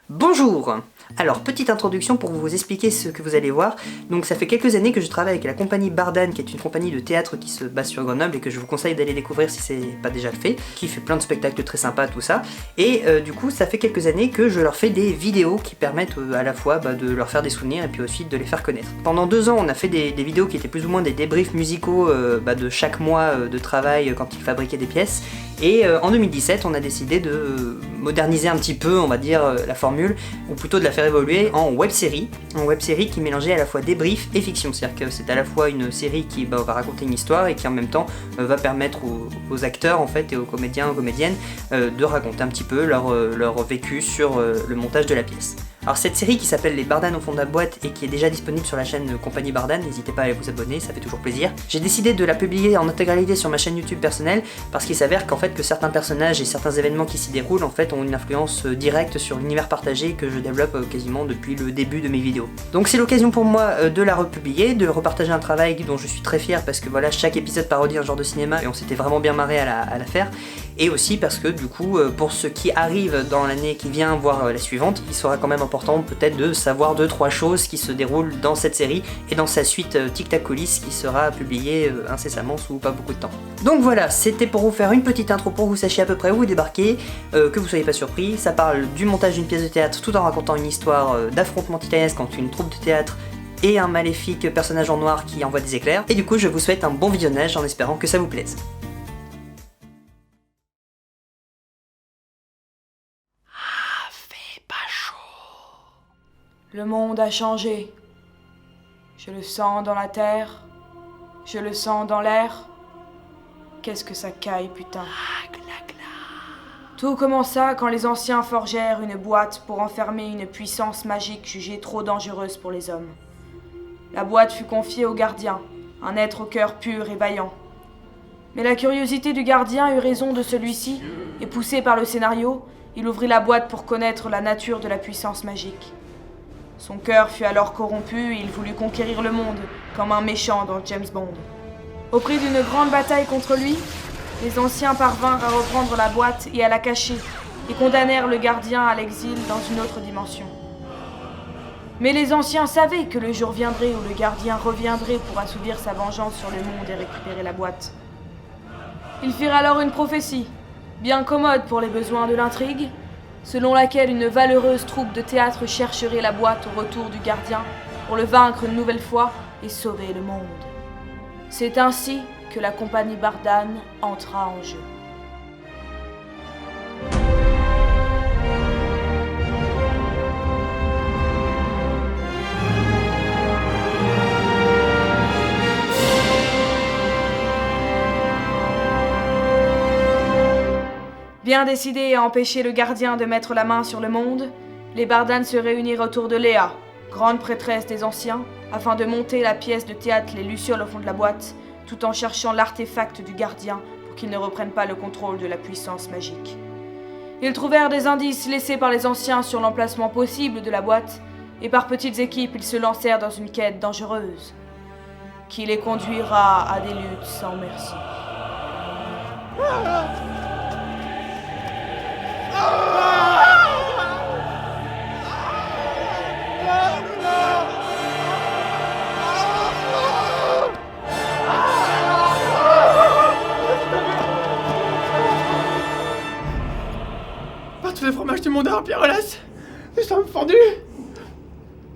Bonjour! Alors, petite introduction pour vous expliquer ce que vous allez voir. Donc ça fait quelques années que je travaille avec la compagnie Bardane, qui est une compagnie de théâtre qui se base sur Grenoble et que je vous conseille d'aller découvrir si c'est pas déjà le fait, qui fait plein de spectacles très sympas, tout ça. Et du coup, ça fait quelques années que je leur fais des vidéos qui permettent à la fois de leur faire des souvenirs et puis aussi de les faire connaître. Pendant 2 ans, on a fait des vidéos qui étaient plus ou moins des débriefs musicaux de chaque mois de travail quand ils fabriquaient des pièces. Et en 2017, on a décidé de moderniser un petit peu, on va dire, la formule, ou plutôt de la faire évoluer en web-série qui mélangeait à la fois débrief et fiction. C'est-à-dire que c'est à la fois une série qui va raconter une histoire et qui en même temps va permettre aux acteurs en fait et aux comédiens, aux comédiennes de raconter un petit peu leur vécu sur le montage de la pièce. Alors cette série qui s'appelle Les Bardanes au fond de la boîte et qui est déjà disponible sur la chaîne Compagnie Bardane, n'hésitez pas à aller vous abonner, ça fait toujours plaisir. J'ai décidé de la publier en intégralité sur ma chaîne YouTube personnelle parce qu'il s'avère qu'en fait que certains personnages et certains événements qui s'y déroulent en fait ont une influence directe sur l'univers partagé que je développe quasiment depuis le début de mes vidéos. Donc c'est l'occasion pour moi de la republier, de repartager un travail dont je suis très fier parce que voilà, chaque épisode parodie un genre de cinéma et on s'était vraiment bien marré à la faire. Et aussi parce que du coup, pour ceux qui arrivent dans l'année qui vient, voire la suivante, il sera quand même important peut-être de savoir 2-3 choses qui se déroulent dans cette série et dans sa suite Tic Tac Colis qui sera publiée incessamment sous pas beaucoup de temps. Donc voilà, c'était pour vous faire une petite intro pour que vous sachiez à peu près où vous débarquez, que vous soyez pas surpris. Ça parle du montage d'une pièce de théâtre tout en racontant une histoire d'affrontement titanesque entre une troupe de théâtre et un maléfique personnage en noir qui envoie des éclairs. Et du coup, je vous souhaite un bon visionnage en espérant que ça vous plaise. Le monde a changé. Je le sens dans la terre. Je le sens dans l'air. Qu'est-ce que ça caille, putain. Tout commença quand les anciens forgèrent une boîte pour enfermer une puissance magique jugée trop dangereuse pour les hommes. La boîte fut confiée au gardien, un être au cœur pur et vaillant. Mais la curiosité du gardien eut raison de celui-ci, et poussé par le scénario, il ouvrit la boîte pour connaître la nature de la puissance magique. Son cœur fut alors corrompu et il voulut conquérir le monde, comme un méchant dans James Bond. Au prix d'une grande bataille contre lui, les anciens parvinrent à reprendre la boîte et à la cacher, et condamnèrent le gardien à l'exil dans une autre dimension. Mais les anciens savaient que le jour viendrait où le gardien reviendrait pour assouvir sa vengeance sur le monde et récupérer la boîte. Ils firent alors une prophétie, bien commode pour les besoins de l'intrigue, selon laquelle une valeureuse troupe de théâtre chercherait la boîte au retour du gardien pour le vaincre une nouvelle fois et sauver le monde. C'est ainsi que la compagnie Bardane entra en jeu. Bien décidés à empêcher le gardien de mettre la main sur le monde, les Bardanes se réunirent autour de Léa, grande prêtresse des anciens, afin de monter la pièce de théâtre Les Lucioles au fond de la boîte, tout en cherchant l'artefact du gardien pour qu'il ne reprenne pas le contrôle de la puissance magique. Ils trouvèrent des indices laissés par les anciens sur l'emplacement possible de la boîte, et par petites équipes ils se lancèrent dans une quête dangereuse, qui les conduira à des luttes sans merci. Par tous les fromages du monde à Pierre-Hélas, nous sommes fendus.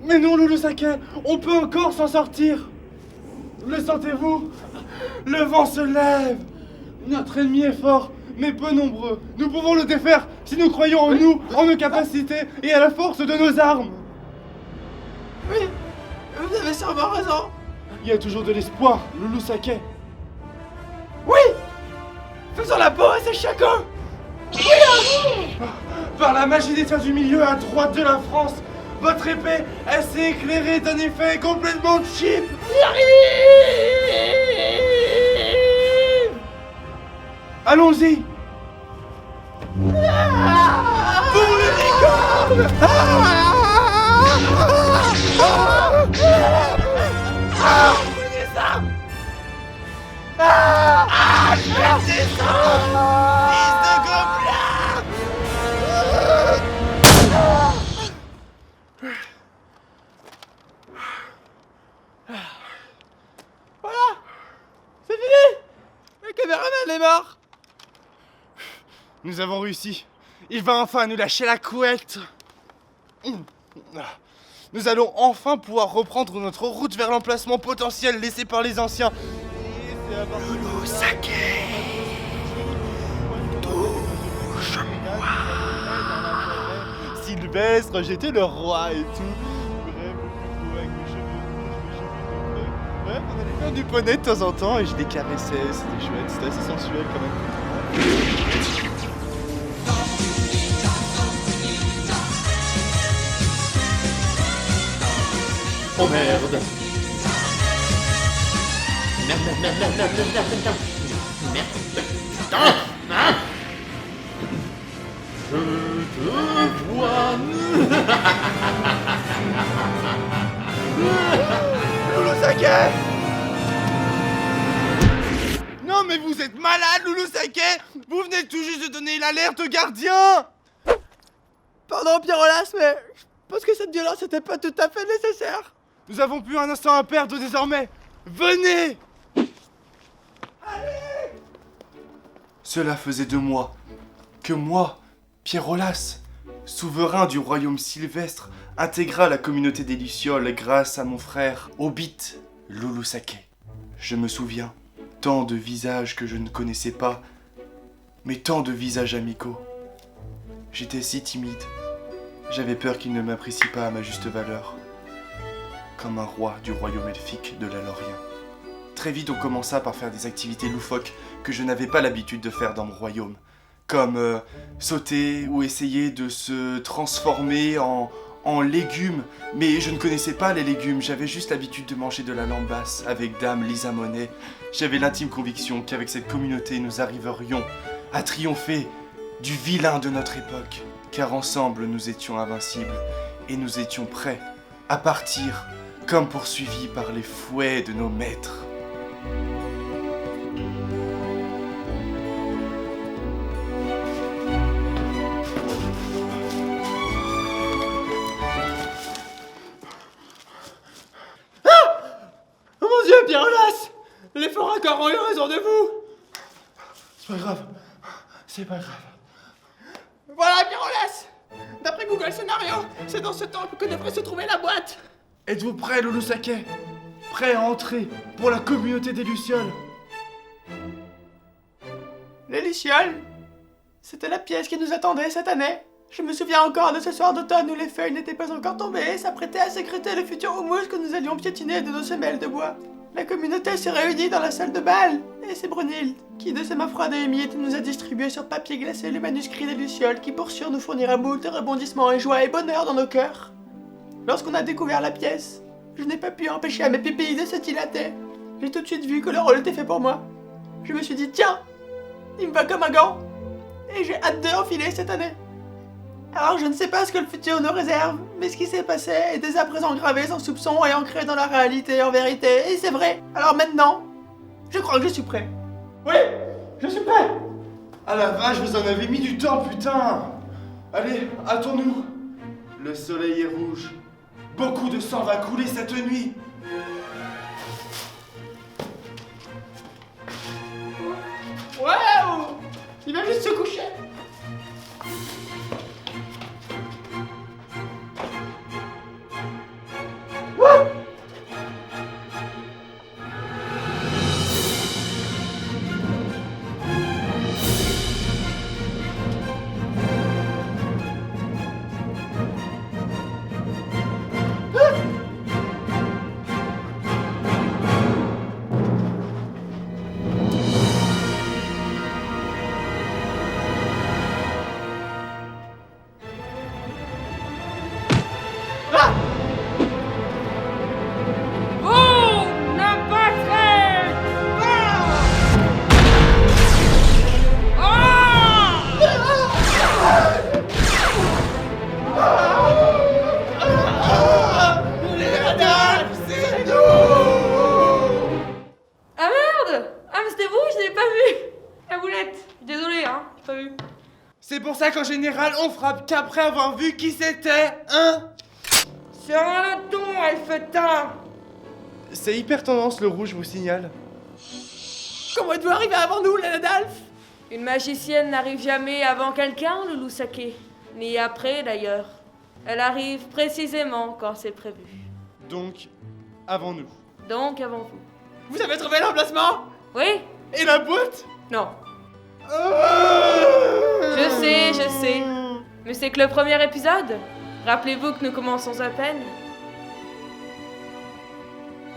Mais non, Loulou Saké, on peut encore s'en sortir. Le sentez-vous? Le vent se lève. Notre ennemi est fort, mais peu nombreux. Nous pouvons le défaire si nous croyons en nous, en nos capacités et à la force de nos armes. Oui, vous avez sûrement raison. Il y a toujours de l'espoir, Loulou Saké. Oui, faisons la peau à ces chacun. Par la magie des tiers du milieu à droite de la France, votre épée, elle s'est éclairée d'un effet complètement cheap. Allons-y. Pour le licorne. Prenez ça. Je vais descendre. Fils de gobelin. Nous avons réussi. Il va enfin nous lâcher la couette. Nous allons enfin pouvoir reprendre notre route vers l'emplacement potentiel laissé par les anciens. Loulou Saké, touche-moi. Sylvestre, j'étais le roi et tout. Bref, avec mes cheveux rouges. Bref, on allait faire du poney de temps en temps et je les caressais. C'était chouette, c'était assez sensuel quand même. Oh merde. Merde. Putain. Je te vois. Loulou Saké! Non mais vous êtes malade, Loulou Saké! Vous venez tout juste de donner l'alerte au gardien! Pardon, Pierrolas, mais je pense que cette violence n'était pas tout à fait nécessaire. Nous avons plus un instant à perdre désormais! Venez! Cela faisait 2 mois que moi, Pierrolas, souverain du royaume sylvestre, intégra la communauté des Lucioles grâce à mon frère Hobbit, Loulou Saké. Je me souviens, tant de visages que je ne connaissais pas, mais tant de visages amicaux. J'étais si timide, j'avais peur qu'il ne m'apprécie pas à ma juste valeur, comme un roi du royaume elfique de la Lorien. Très vite on commença par faire des activités loufoques que je n'avais pas l'habitude de faire dans mon royaume, comme sauter ou essayer de se transformer en légumes, mais je ne connaissais pas les légumes, j'avais juste l'habitude de manger de la lambasse avec Dame Lisa Monet. J'avais l'intime conviction qu'avec cette communauté nous arriverions à triompher du vilain de notre époque, car ensemble nous étions invincibles et nous étions prêts à partir comme poursuivis par les fouets de nos maîtres. Oh mon Dieu, Pierrolas! Les forts raccords ont eu raison de vous! C'est pas grave, c'est pas grave. Voilà, Pierrolas! D'après Google Scénario, c'est dans ce temple que devrait se trouver la boîte! Êtes-vous prêt, Loulou Saké? Prêt à entrer pour la communauté des Lucioles? Les Lucioles? C'était la pièce qui nous attendait cette année. Je me souviens encore de ce soir d'automne où les feuilles n'étaient pas encore tombées et s'apprêtaient à sécréter le futur houmous que nous allions piétiner de nos semelles de bois. La communauté s'est réunie dans la salle de bal, et c'est Brunhilde qui, de ses mains froides et humides, nous a distribué sur papier glacé le manuscrit des Lucioles qui, pour sûr, nous fournira moult rebondissements et joie et bonheur dans nos cœurs. Lorsqu'on a découvert la pièce, je n'ai pas pu empêcher à mes pupilles de se dilater. J'ai tout de suite vu que le rôle était fait pour moi. Je me suis dit, tiens, il me va comme un gant, et j'ai hâte de l'enfiler cette année. Alors je ne sais pas ce que le futur nous réserve, mais ce qui s'est passé est dès à présent gravé sans soupçon et ancré dans la réalité en vérité, et c'est vrai. Alors maintenant, je crois que je suis prêt. Oui, je suis prêt. Ah la vache, vous en avez mis du temps, putain. Allez, hâtons-nous. Le soleil est rouge. Beaucoup de sang va couler cette nuit. Waouh! Il va juste se coucher. C'est pour ça qu'en général, on frappe qu'après avoir vu qui c'était, hein? C'est un ton, Elfetin. C'est hyper tendance le rouge, je vous signale. Comment êtes-vous arrivé avant nous, Léna d'Alf? Une magicienne n'arrive jamais avant quelqu'un, Loulou Saké. Ni après, d'ailleurs. Elle arrive précisément quand c'est prévu. Donc, avant nous. Donc, avant vous. Vous avez trouvé l'emplacement? Oui? Et la boîte? Non. Je sais. Mais c'est que le premier épisode. Rappelez-vous que nous commençons à peine.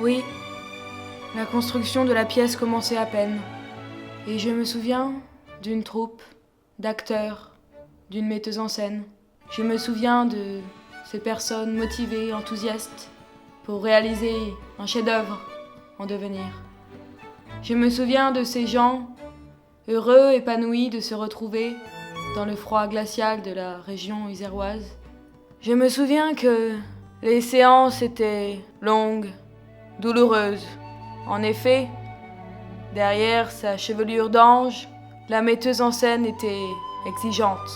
Oui. La construction de la pièce commençait à peine. Et je me souviens d'une troupe, d'acteurs, d'une metteuse en scène. Je me souviens de ces personnes motivées, enthousiastes, pour réaliser un chef-d'œuvre en devenir. Je me souviens de ces gens heureux, épanouis de se retrouver dans le froid glacial de la région iséroise. Je me souviens que les séances étaient longues, douloureuses. En effet, derrière sa chevelure d'ange, la metteuse en scène était exigeante,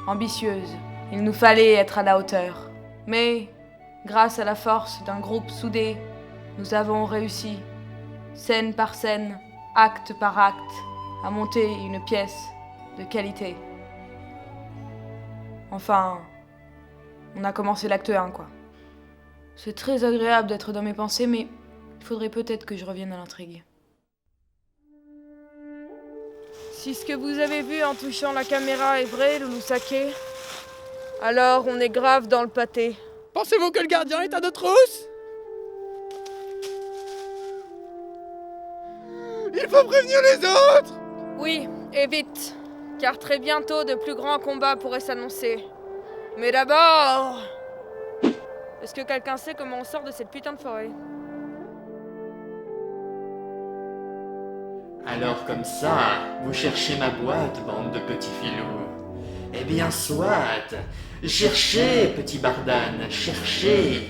ambitieuse. Il nous fallait être à la hauteur. Mais, grâce à la force d'un groupe soudé, nous avons réussi, scène par scène, acte par acte, à monter une pièce de qualité. Enfin, on a commencé l'acte 1, quoi. C'est très agréable d'être dans mes pensées, mais il faudrait peut-être que je revienne à l'intrigue. Si ce que vous avez vu en touchant la caméra est vrai, Loulou Saké, alors on est grave dans le pâté. Pensez-vous que le gardien est à notre trousse? Il faut prévenir les autres! Oui, et vite, car très bientôt de plus grands combats pourraient s'annoncer. Mais d'abord... Est-ce que quelqu'un sait comment on sort de cette putain de forêt? Alors comme ça, vous cherchez ma boîte, bande de petits filous. Eh bien soit, cherchez, petit Bardane, cherchez.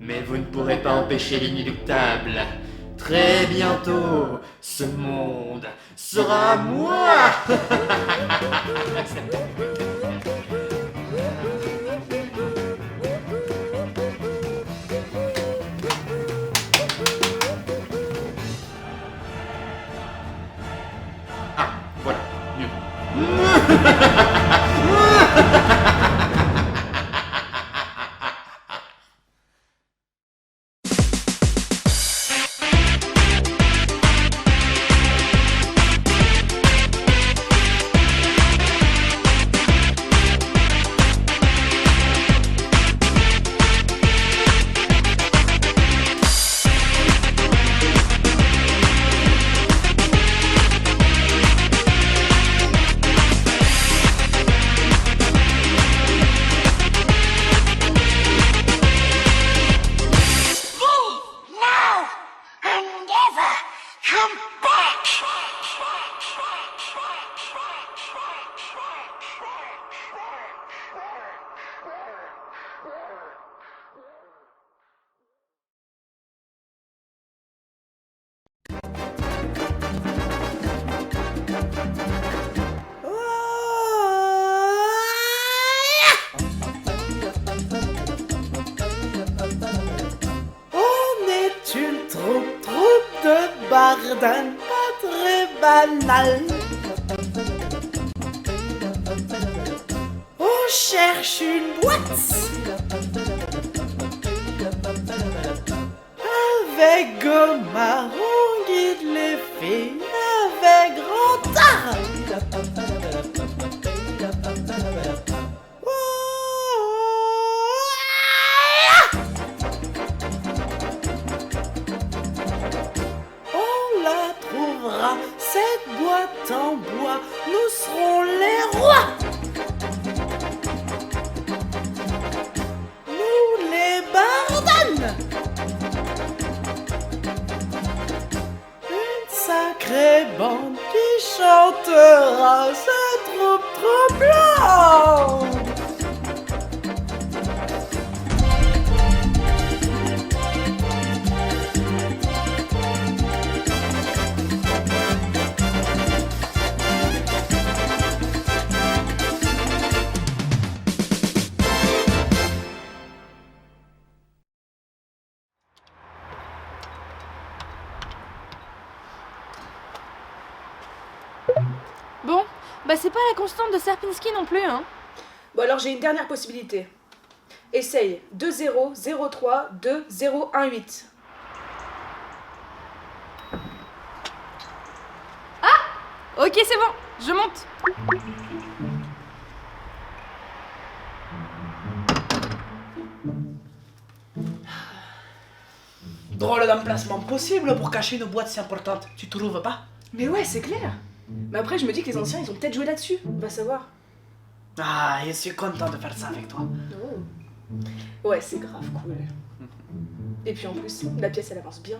Mais vous ne pourrez pas empêcher l'inéluctable. Très bientôt, ce monde sera à moi. Ah, voilà, mieux. Bardane, pas très banal. On cherche une boîte avec Gomard, on guide les filles avec grand art. Cette boîte en bois, nous serons les rois. Nous les Bardanes. Bah c'est pas la constante de Serpinski non plus, hein. Bon alors j'ai une dernière possibilité. Essaye 20032018. Ok, c'est bon, je monte. Drôle d'emplacement possible pour cacher une boîte si importante, tu trouves pas? Mais ouais, c'est clair. Mais après, je me dis que les anciens, ils ont peut-être joué là-dessus. Va savoir. Ah, je suis content de faire ça avec toi. Oh. Ouais, c'est grave cool. Et puis en plus, la pièce, elle avance bien.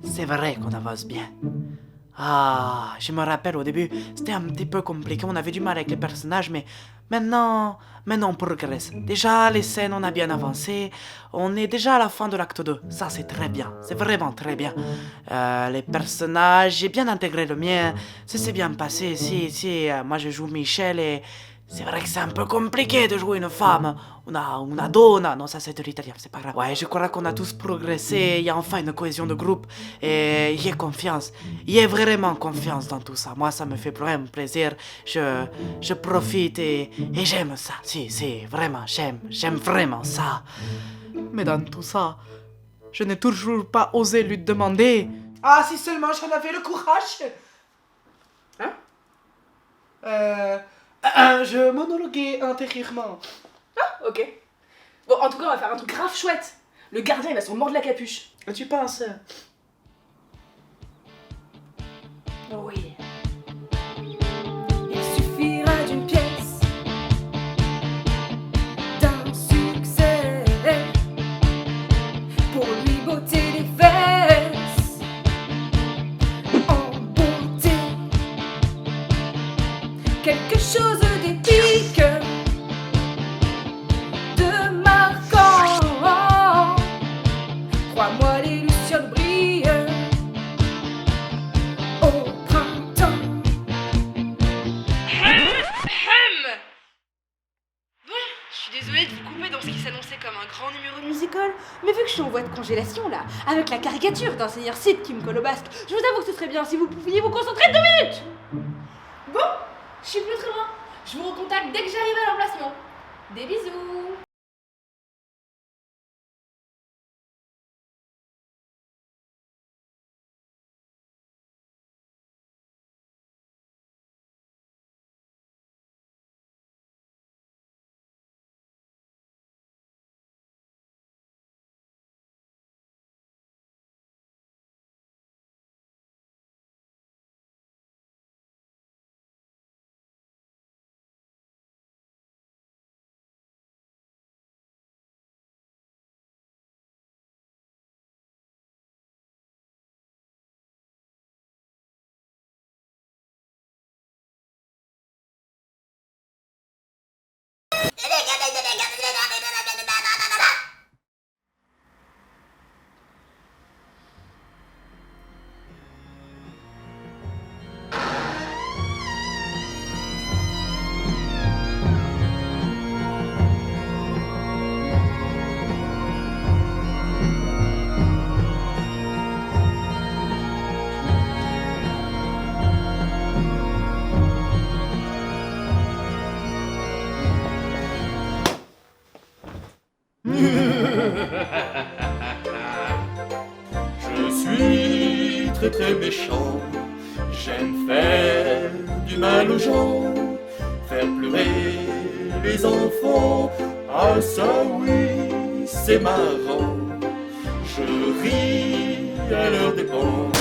C'est vrai qu'on avance bien. Ah, je me rappelle au début, c'était un petit peu compliqué, on avait du mal avec les personnages, mais maintenant on progresse. Déjà, les scènes, on a bien avancé, on est déjà à la fin de l'acte 2, ça c'est très bien, c'est vraiment très bien. Les personnages, j'ai bien intégré le mien, ça s'est bien passé, si, moi je joue Michel et c'est vrai que c'est un peu compliqué de jouer une femme, una donna, non ça c'est de l'italien, c'est pas grave. Ouais, je crois qu'on a tous progressé, il y a enfin une cohésion de groupe et il y a confiance, il y a vraiment confiance dans tout ça. Moi ça me fait vraiment plaisir, je profite et j'aime ça, si, vraiment, j'aime vraiment ça. Mais dans tout ça, je n'ai toujours pas osé lui demander. Ah, si seulement j'en avais le courage. Hein? Je monologuais intérieurement. Ah, ok. Bon, en tout cas, on va faire un truc grave chouette. Le gardien, il va se mordre la capuche. Tu penses? Oui. Il suffira d'une pièce, d'un succès, pour lui botter les fesses en beauté. Quelque chose d'épique, de marquant. Crois-moi, les lucioles brillent au printemps. Bon, je suis désolée de vous couper dans ce qui s'annonçait comme un grand numéro de musical, mais vu que je suis en voie de congélation là, avec la caricature d'un seigneur Cid qui me colle au basque, je vous avoue que ce serait bien si vous pouviez vous concentrer 2 minutes. Bon, je suis plus très loin. Je vous recontacte dès que j'arrive à l'emplacement. Des bisous. Je suis très très méchant, j'aime faire du mal aux gens, faire pleurer les enfants, ah ça oui, c'est marrant. Je ris à leurs dépens,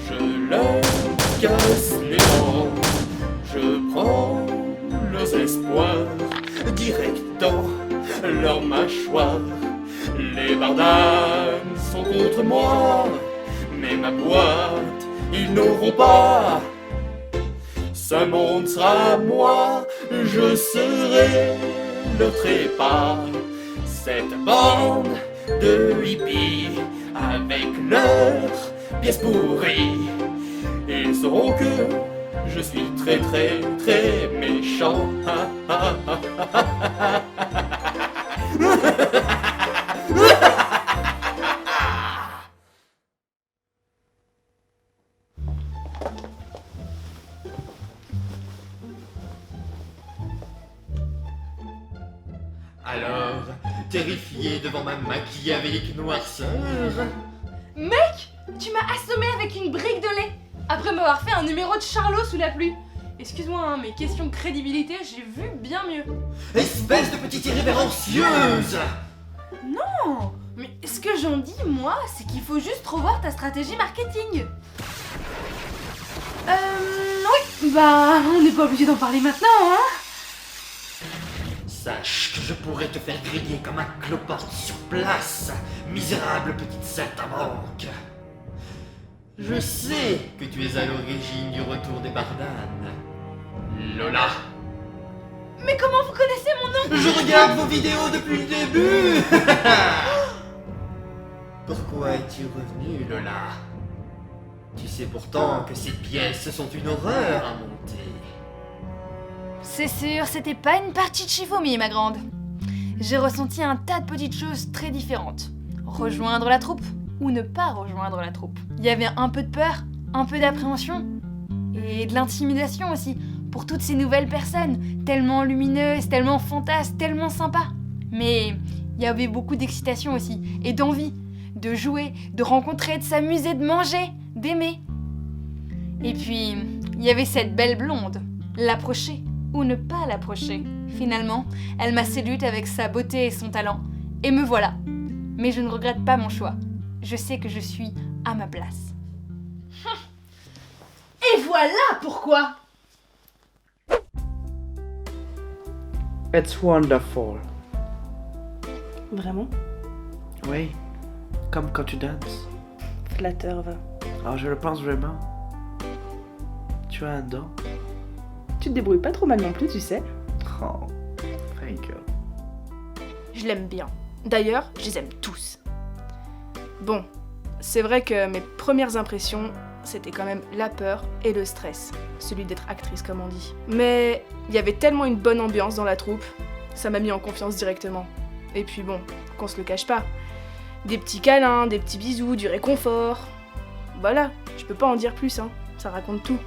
je leur casse les dents, je prends leurs espoirs direct dans leur mâchoire. Les bardanes sont contre moi, mais ma boîte, ils n'auront pas. Ce monde sera à moi, je serai leur trépas. Cette bande de hippies, avec leurs pièces pourries, ils sauront que je suis très très très méchant. Alors, terrifié devant ma machiavélique noirceur, Mec, tu m'as assommé avec une brique de lait après m'avoir fait un numéro de Charlot sous la pluie. Excuse-moi, hein, mais question de crédibilité, j'ai vu bien mieux. espèce de petite irrévérencieuse! Non, mais ce que j'en dis, moi, c'est qu'il faut juste revoir ta stratégie marketing. Oui, bah, on n'est pas obligé d'en parler maintenant, hein. Sache que je pourrais te faire griller comme un cloporte sur place, misérable petite saltimbanque. Je sais que tu es à l'origine du retour des Bardanes. Lola, Mais comment vous connaissez mon nom? je regarde vos vidéos depuis le début. Pourquoi es-tu revenu, Lola? Tu sais pourtant que ces pièces sont une horreur à monter. C'est sûr, c'était pas une partie de Shifumi, ma grande. J'ai ressenti un tas de petites choses très différentes. Rejoindre la troupe ou ne pas rejoindre la troupe. Il y avait un peu de peur, un peu d'appréhension et de l'intimidation aussi pour toutes ces nouvelles personnes, tellement lumineuses, tellement fantasques, tellement sympas. Mais il y avait beaucoup d'excitation aussi et d'envie de jouer, de rencontrer, de s'amuser, de manger, d'aimer. Et puis, il y avait cette belle blonde, l'approcher ou ne pas l'approcher. Finalement, elle m'a séduite avec sa beauté et son talent. Et me voilà. Mais je ne regrette pas mon choix. Je sais que je suis à ma place. Et voilà pourquoi. It's wonderful. Vraiment? Oui, comme quand tu danses. Flatteur, va. Alors je le pense vraiment. Tu as un don. Tu te débrouilles pas trop mal non plus, tu sais. Oh, thank you. Je l'aime bien. D'ailleurs, je les aime tous. Bon, c'est vrai que mes premières impressions, c'était quand même la peur et le stress, celui d'être actrice comme on dit. Mais il y avait tellement une bonne ambiance dans la troupe, ça m'a mis en confiance directement. Et puis bon, qu'on se le cache pas, des petits câlins, des petits bisous, du réconfort. Voilà, je peux pas en dire plus, hein, ça raconte tout.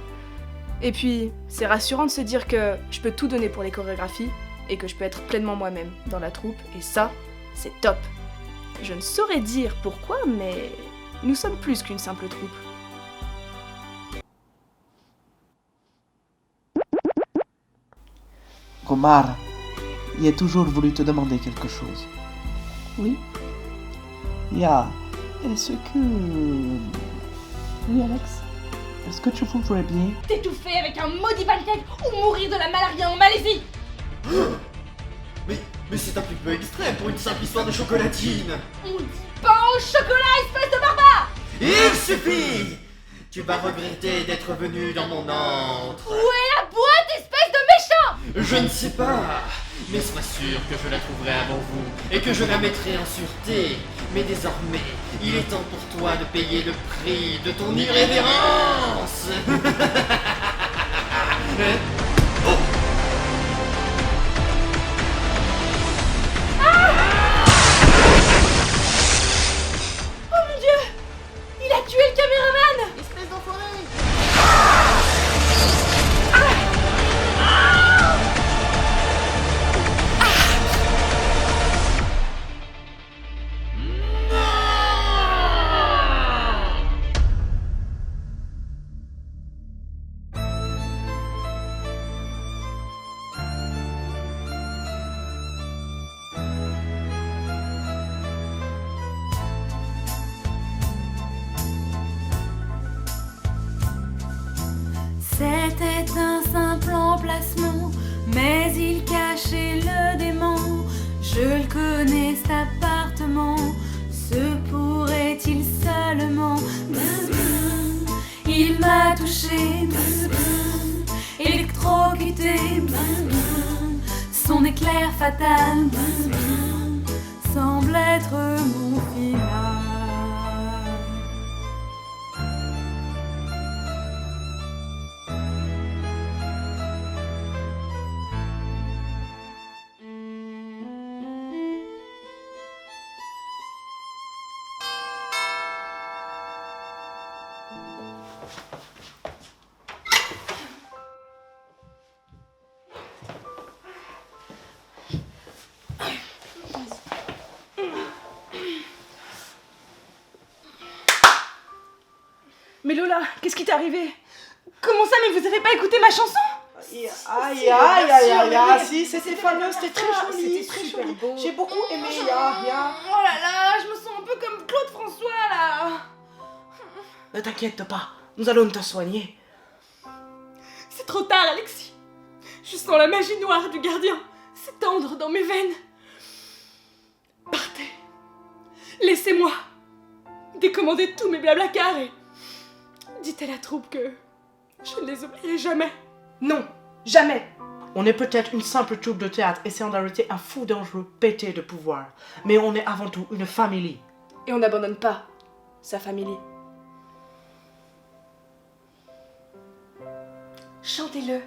Et puis, c'est rassurant de se dire que je peux tout donner pour les chorégraphies et que je peux être pleinement moi-même dans la troupe, et ça, c'est top. Je ne saurais dire pourquoi, mais nous sommes plus qu'une simple troupe. Komar, il a toujours voulu te demander quelque chose. Oui. Ya, est-ce que... Oui, Alex. Est-ce que tu voudrais bien... T'étouffer avec un maudit pancake ou mourir de la malaria en Malaisie. Mais c'est un petit peu extrême pour une simple histoire de chocolatine. On dit pas au chocolat, espèce de barbare. Il suffit. Tu vas regretter d'être venu dans mon antre. Où est la boîte, espèce de méchant? Je ne sais pas, mais sois sûr que je la trouverai avant vous et que je la mettrai en sûreté. Mais désormais, il est temps pour toi de payer le prix de ton irrévérence. Oh mon dieu, il a tué le caméraman. Espèce d'enfoiré! C'était un simple emplacement, mais il cachait le démon. Je le connais cet appartement, se pourrait-il seulement? Il m'a touché, électrocuté, son éclair fatal semble être mon final. là, qu'est-ce qui t'est arrivé? Comment ça, mais vous avez pas écouté ma chanson? Si, c'était fameux, c'était très joli. C'était très joli. J'ai beaucoup aimé, Oh là là, je me sens un peu comme Claude François là. Ne t'inquiète pas, nous allons te soigner. C'est trop tard, Alexis. Je sens la magie noire du gardien s'étendre dans mes veines. Partez. Laissez-moi décommander tous mes blablacars et dites à la troupe que je ne les oublierai jamais. Non, jamais. On est peut-être une simple troupe de théâtre essayant d'arrêter un fou dangereux pété de pouvoir, mais on est avant tout une famille. Et on n'abandonne pas sa famille. Chantez-le.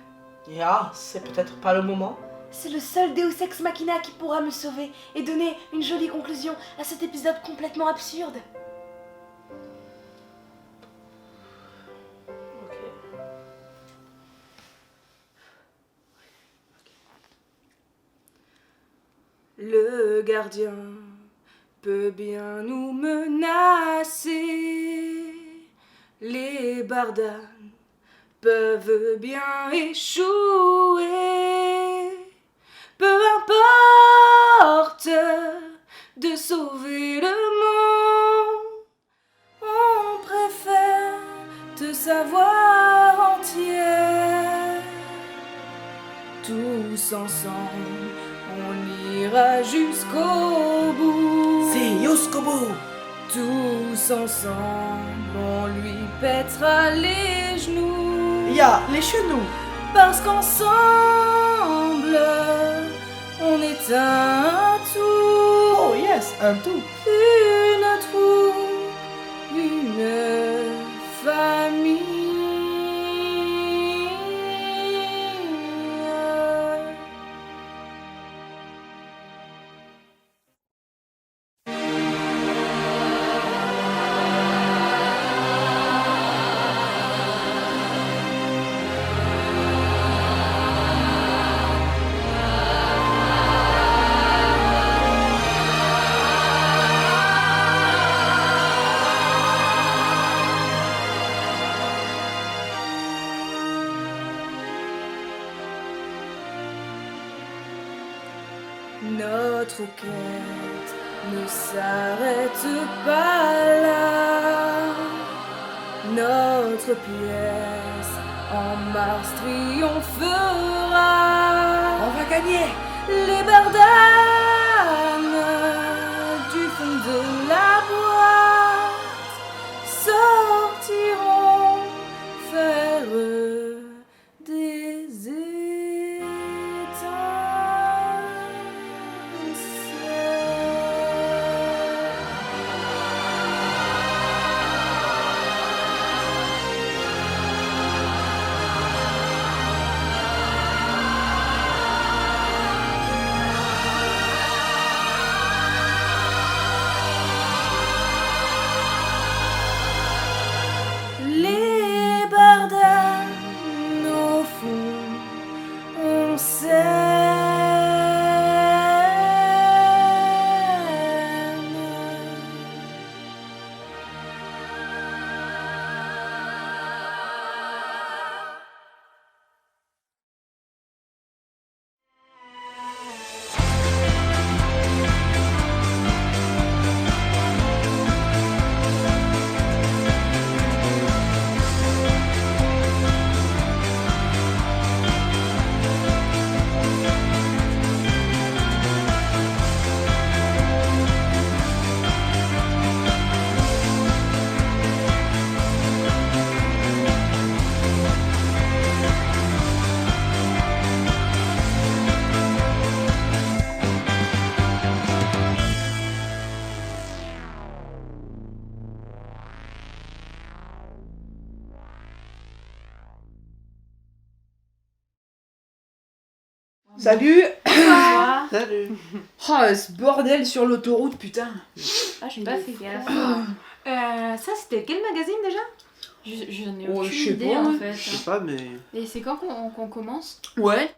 C'est peut-être pas le moment. C'est le seul Deus Ex Machina qui pourra me sauver et donner une jolie conclusion à cet épisode complètement absurde. Le gardien peut bien nous menacer. Les bardanes peuvent bien échouer. Peu importe de sauver le monde, on préfère te savoir entière. Tous ensemble, on ira jusqu'au bout. C'est jusqu'au bout. Tous ensemble, on lui pètera les genoux. Les genoux. Parce qu'ensemble, on est un tout. Oh yes, un tout. Une troupe, une famille. Notre quête ne s'arrête pas là. Notre pièce en Mars triomphera. On va gagner. Les bardanes du fond de la boîte sortiront faire des Les bardanes au fond, on s'aime. Salut. Salut. Oh, ce bordel sur l'autoroute, putain. Ah, j'ai pas fait gaffe. Ça, c'était quel magazine déjà? J'en ai Oh, aucune je sais idée pas, en hein. fait. Je sais pas, mais. Et c'est quand qu'on commence? Ouais.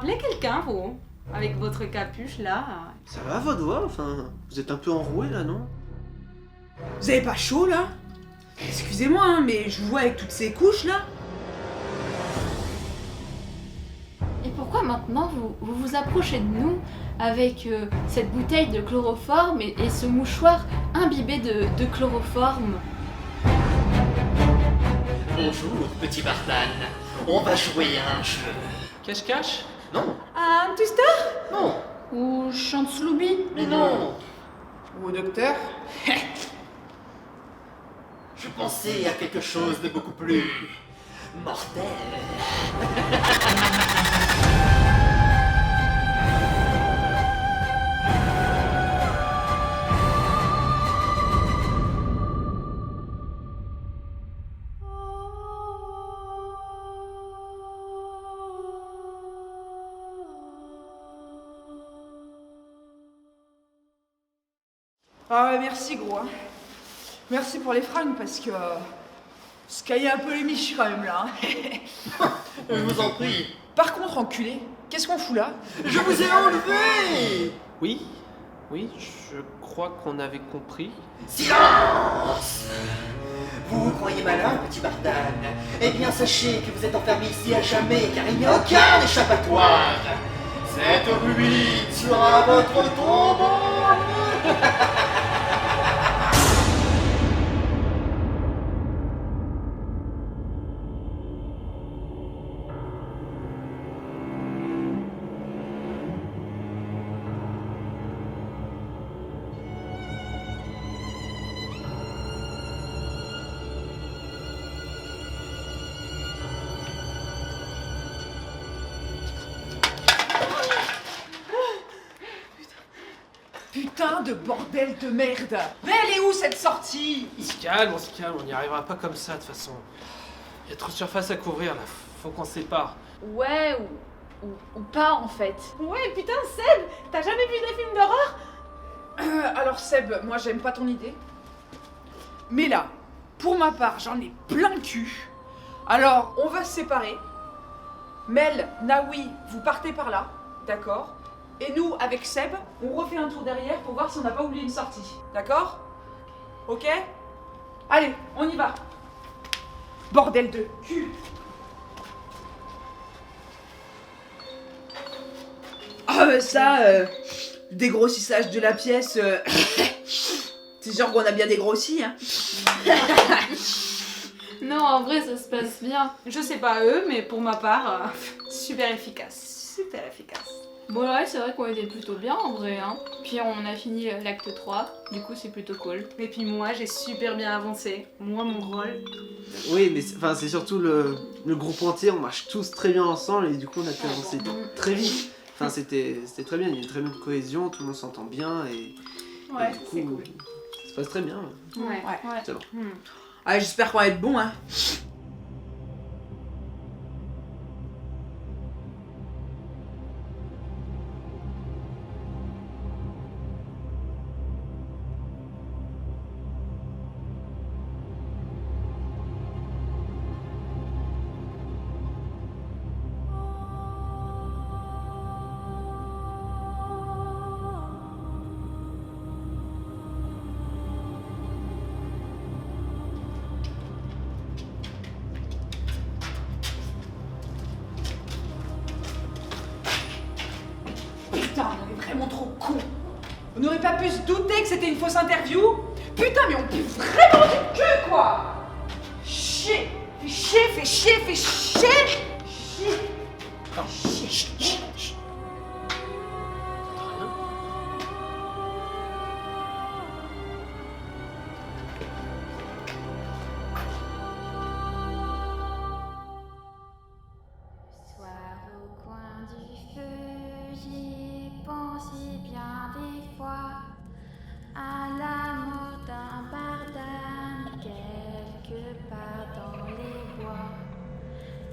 rappelez quelqu'un, vous? Avec votre capuche, là. Ça va votre voix? Enfin, vous êtes un peu enroué là, non? Vous avez pas chaud là? Excusez-moi, hein, mais je vous vois avec toutes ces couches là. Et pourquoi maintenant vous vous approchez de nous avec cette bouteille de chloroforme et ce mouchoir imbibé de chloroforme? Bonjour, petit Bardan. On va jouer à un jeu. Cache-cache? Non, Un twister? non, Ou Chanteloubi? mais non. Ou au docteur? Je pensais à quelque chose de beaucoup plus mortel. Ah ouais, merci gros. Hein. Merci pour les fringues parce que... se cailler un peu les miches quand même là. Hein. Je vous en prie. Par contre, enculé, qu'est-ce qu'on fout là? Je vous ai enlevé. Oui, je crois qu'on avait compris. Silence. Vous vous croyez malin, petit Bardan? Eh bien, sachez que vous êtes enfermé ici à jamais, car il n'y a aucun échappatoire. Cette ruine sera votre tombeau. Putain de bordel de merde. Mais elle est où cette sortie? On se calme, on n'y arrivera pas comme ça de toute façon. Il y a trop de surface à couvrir là, faut qu'on se sépare. Ouais, ou pas en fait. Ouais, putain, Seb, t'as jamais vu des films d'horreur? Alors Seb, moi j'aime pas ton idée. Mais là, pour ma part, j'en ai plein le cul. Alors, on va se séparer. Mel, Naoui, vous partez par là, d'accord? Et nous, avec Seb, on refait un tour derrière pour voir si on n'a pas oublié une sortie. D'accord? Ok? Allez, on y va. Bordel de cul. Ah ça, dégrossissage de la pièce, c'est sûr qu'on a bien dégrossi, hein. Non, en vrai, ça se passe bien. Je sais pas eux, mais pour ma part, super efficace. Super efficace. Bon, ouais, c'est vrai qu'on était plutôt bien en vrai, hein. Puis on a fini l'acte 3, du coup c'est plutôt cool. Et puis moi, j'ai super bien avancé. Moi, mon rôle. Oui, mais c'est surtout le groupe entier, on marche tous très bien ensemble et du coup on a pu avancer très vite. Enfin, c'était très bien, il y a une très bonne cohésion, tout le monde s'entend bien et Ouais, du coup, c'est cool. ça se passe très bien. Ouais. C'est bon. Allez, j'espère qu'on va être bon, hein. Putain, on est vraiment trop cons. On n'aurait pas pu se douter que c'était une fausse interview? Putain, mais on pue vraiment du cul, quoi. Chier. Fais chier, fais chier, fais chier. Chier. Chier, chier. Soir au coin du feu, j'y pense bien des fois à la mort d'un Bardan quelque part dans les bois.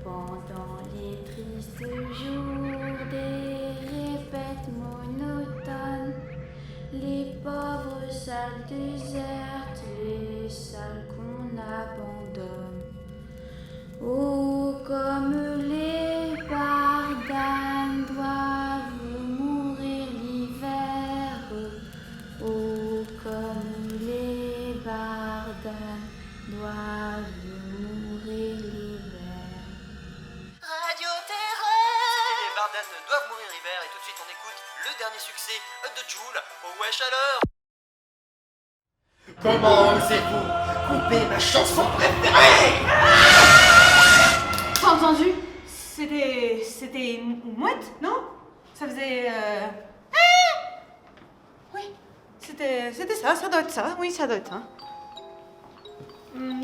Pendant les tristes jours des répètes monotones, les pauvres salles désertes, les salles qu'on abandonne. Oh, comme les Bardan doivent écoute le dernier succès de Jul. Oh wesh alors. Comment osez-vous couper ma chanson préférée? Pas entendu? C'était une mouette, non? Ça faisait... Oui, c'était ça, ça doit être ça, oui, ça doit être ça.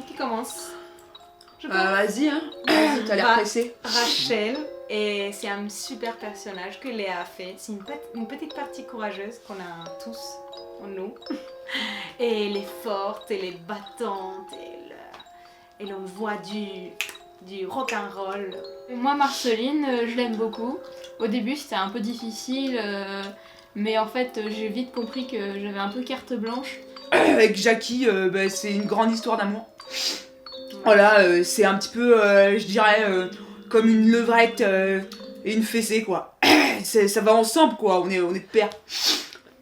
Qui commence? Vas-y, hein. Vas-y, t'as l'air pressé. Rachel, et c'est un super personnage que Léa a fait. C'est une petite partie courageuse qu'on a tous en nous. Et elle est forte, elle est battante, elle envoie du rock'n'roll. Moi, Marceline, je l'aime beaucoup. Au début, c'était un peu difficile, mais en fait, j'ai vite compris que j'avais un peu carte blanche. Avec Jackie, c'est une grande histoire d'amour. Voilà, c'est un petit peu, je dirais, comme une levrette et une fessée, quoi. Ça va ensemble, quoi, on est pairs.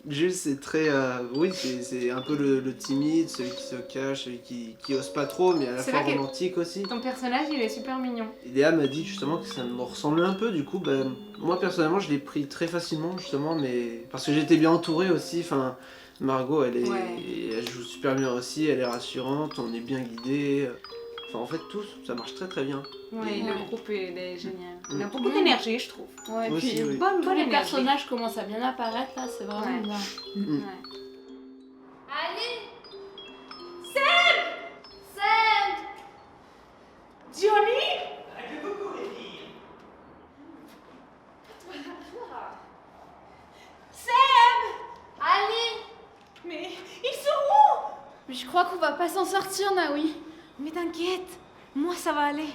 Jules, c'est très... oui, c'est un peu le timide, celui qui se cache, celui qui ose pas trop, mais à la fois romantique aussi. Ton personnage, il est super mignon. Et Léa m'a dit justement que ça me ressemblait un peu, du coup, moi personnellement, je l'ai pris très facilement, justement, mais parce que j'étais bien entouré aussi, enfin... Margot, elle joue super bien aussi, elle est rassurante, on est bien guidés. Enfin, en fait, tous, ça marche très très bien. Ouais, le groupe il est génial. Il a beaucoup d'énergie, je trouve. Ouais, aussi, puis oui. tous les énergie. personnages commencent à bien apparaître là, c'est vraiment bien. Ouais. Allez Seb Seb Johnny? Allez Mais ils sont où? Mais je crois qu'on va pas s'en sortir, Naoui. Mais t'inquiète, moi ça va aller.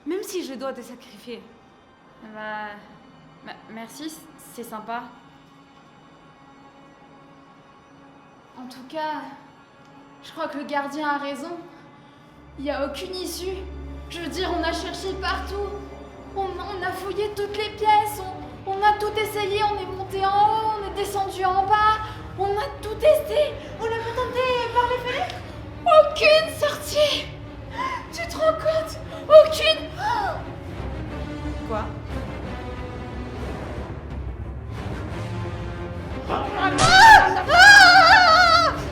Même si je dois te sacrifier. Merci, c'est sympa. En tout cas, je crois que le gardien a raison. Il n'y a aucune issue. Je veux dire, on a cherché partout. On a fouillé toutes les pièces. On a tout essayé. On est monté en haut, on est descendu en bas. On a tout testé. On a même tenté par les fenêtres. Aucune sortie. Tu te rends compte? Aucune. Quoi?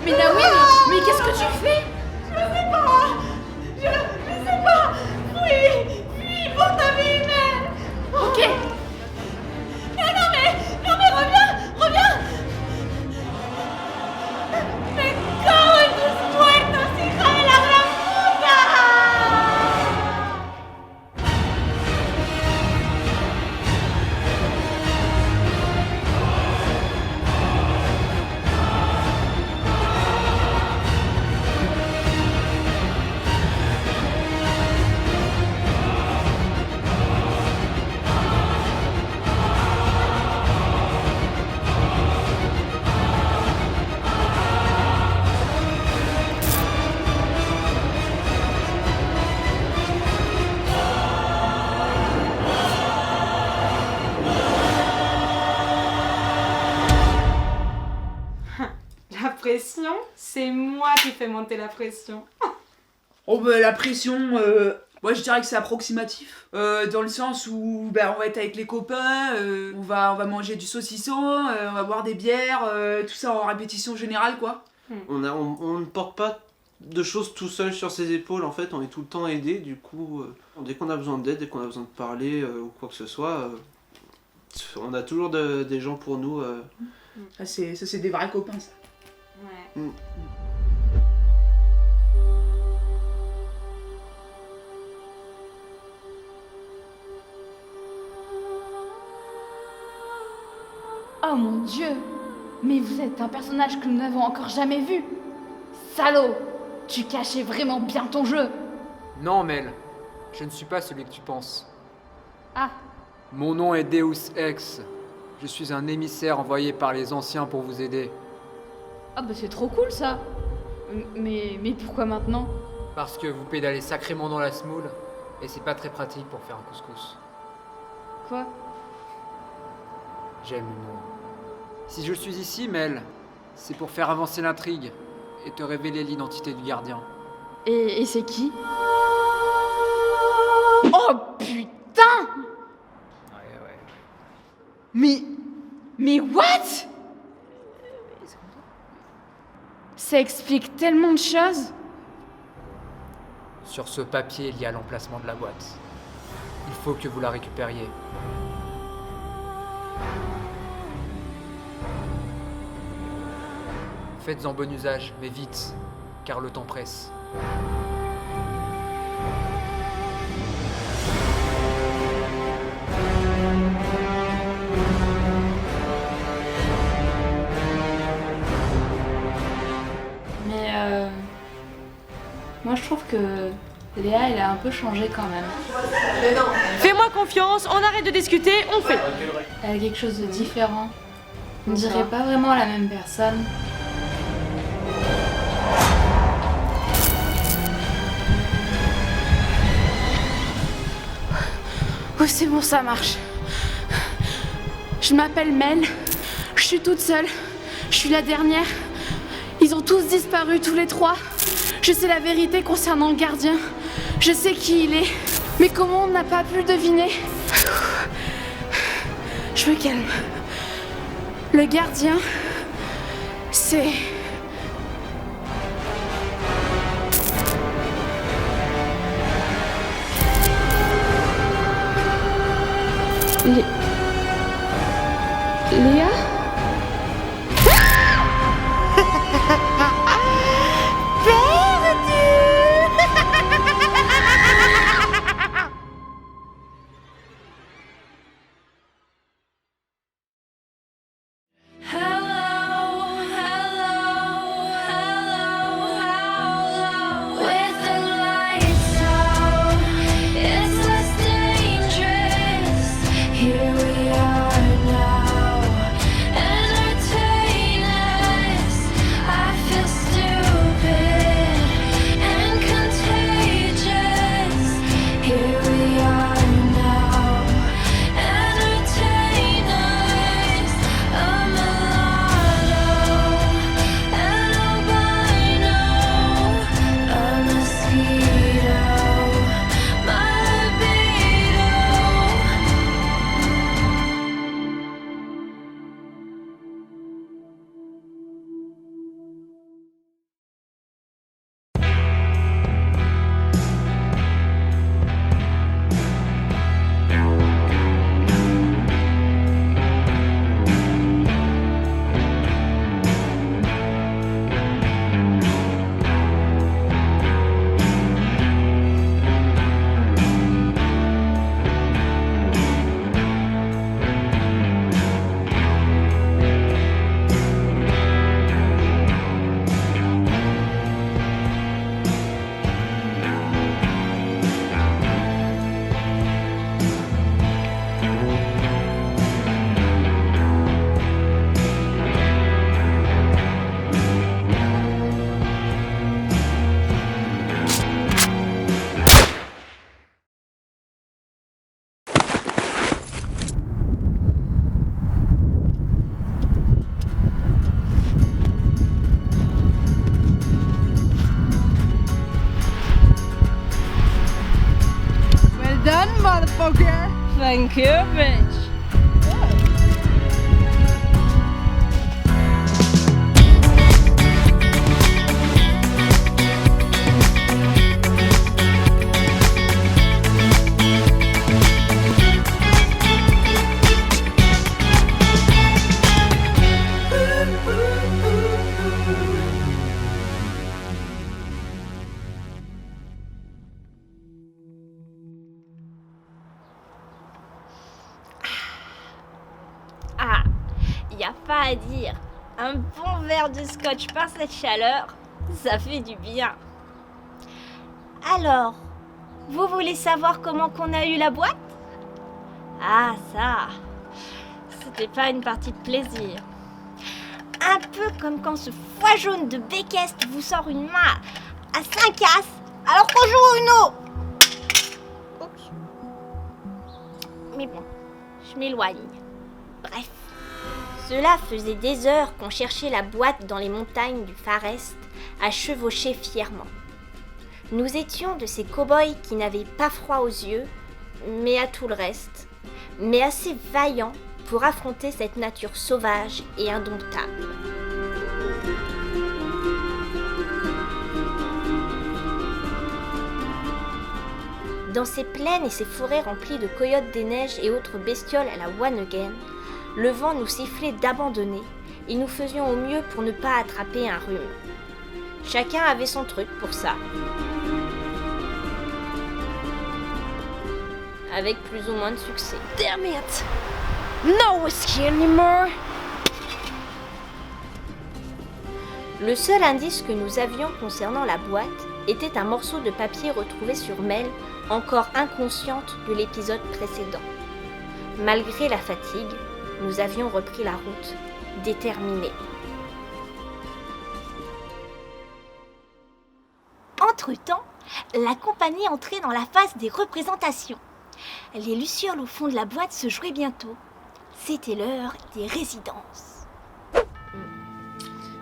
Mais Naoui, mais qu'est-ce que tu fais? Je sais pas. Fuis pour ta vie humaine. Ok. Non mais reviens. Me cago en tus muertos, hija de la gran puta. La pression, c'est moi qui fais monter la pression. Oh la pression, moi je dirais que c'est approximatif. Dans le sens où on va être avec les copains, on va manger du saucisson, on va boire des bières, tout ça en répétition générale quoi. On ne porte pas de choses tout seul sur ses épaules, en fait, on est tout le temps aidé, du coup, dès qu'on a besoin d'aide, dès qu'on a besoin de parler ou quoi que ce soit, on a toujours des gens pour nous. Ça c'est des vrais copains ça. Ouais. Oh mon Dieu! Mais vous êtes un personnage que nous n'avons encore jamais vu! Salaud! Tu cachais vraiment bien ton jeu! Non, Mel, je ne suis pas celui que tu penses. Ah, Mon nom est Deus Ex. Je suis un émissaire envoyé par les anciens pour vous aider. ah bah c'est trop cool ça! Mais pourquoi maintenant? Parce que vous pédalez sacrément dans la semoule, et c'est pas très pratique pour faire un couscous. Quoi? J'aime l'humour. Si je suis ici, Mel, c'est pour faire avancer l'intrigue et te révéler l'identité du gardien. Et c'est qui? Oh putain! Ouais. Mais Mais what? Ça explique tellement de choses. Sur ce papier, il y a l'emplacement de la boîte. Il faut que vous la récupériez. Faites-en bon usage, mais vite, car le temps presse. Mais moi je trouve que Léa elle a un peu changé quand même. Fais-moi confiance, on arrête de discuter, on fait. Elle a quelque chose de différent. On dirait pas vraiment la même personne. Oh, c'est bon, ça marche. Je m'appelle Mel. Je suis toute seule. Je suis la dernière. Ils ont tous disparu, tous les trois. Je sais la vérité concernant le gardien. Je sais qui il est. Mais comment on n'a pas pu le deviner? Je me calme. Le gardien, c'est... Léa? Thank you, bitch. Y a pas à dire. Un bon verre de scotch par cette chaleur, ça fait du bien. Alors, vous voulez savoir comment qu'on a eu la boîte? Ah ça, c'était pas une partie de plaisir. Un peu comme quand ce foie jaune de Béquest vous sort une main à 5 as alors qu'on joue au Uno. Oups. Mais bon, je m'éloigne. Bref. Cela faisait des heures qu'on cherchait la boîte dans les montagnes du Far Est, à chevaucher fièrement. Nous étions de ces cow-boys qui n'avaient pas froid aux yeux, mais à tout le reste, mais assez vaillants pour affronter cette nature sauvage et indomptable. Dans ces plaines et ces forêts remplies de coyotes des neiges et autres bestioles à la One Again, le vent nous sifflait d'abandonner et nous faisions au mieux pour ne pas attraper un rhume. Chacun avait son truc pour ça. Avec plus ou moins de succès. Damn it! No whiskey anymore! Le seul indice que nous avions concernant la boîte était un morceau de papier retrouvé sur Mel, encore inconsciente de l'épisode précédent. Malgré la fatigue, nous avions repris la route, déterminés. Entre-temps, la compagnie entrait dans la phase des représentations. Les lucioles au fond de la boîte se jouaient bientôt. C'était l'heure des résidences.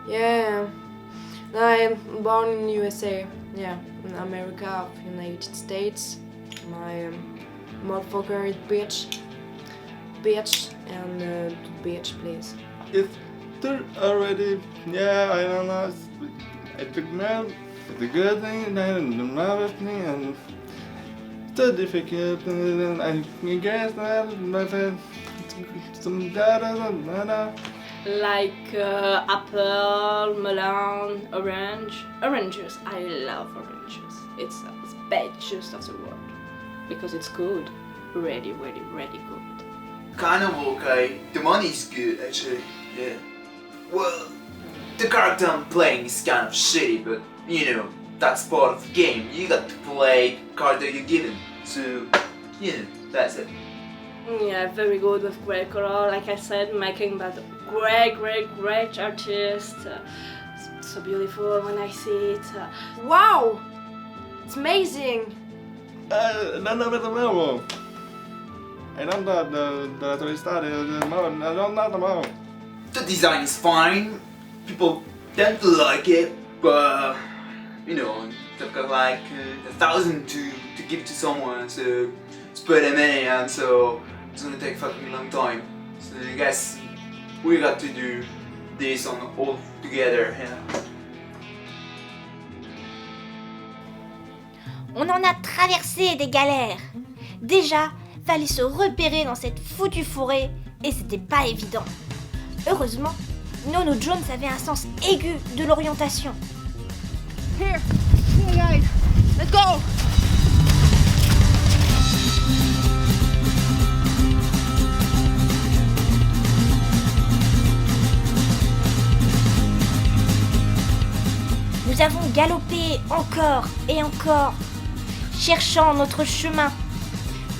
Yeah, I'm born in USA. Yeah, in America, United States. My motherfucker is bitch, and bitch, please. It's already, yeah, I don't know. I took math, the good thing, and the bad thing, and the difficult, and I guess that, some data. Like apple, melon, orange. Oranges, I love oranges. It's the best juice of the world. Because it's good. Really, really, really good. Kind of okay. The money's good actually, yeah. Well, the character I'm playing is kind of shitty, but you know, that's part of the game. You got to play the card that you're given. So, you know, that's it. Yeah, very good with great color. Like I said, making that great artist. So beautiful when I see it. Wow! It's amazing! Non avete nuovo. I don't know the story. I don't know. The design is fine. People tend to like it, but you know, they've got like 1,000 to give to someone, so spread them in, and so it's gonna take fucking long time. So I guess we got to do this on all together, yeah. On en a traversé des galères. Déjà, fallait se repérer dans cette foutue forêt et c'était pas évident. Heureusement, Nono Jones avait un sens aigu de l'orientation. Here guys, let's go! Nous avons galopé encore et encore, cherchant notre chemin,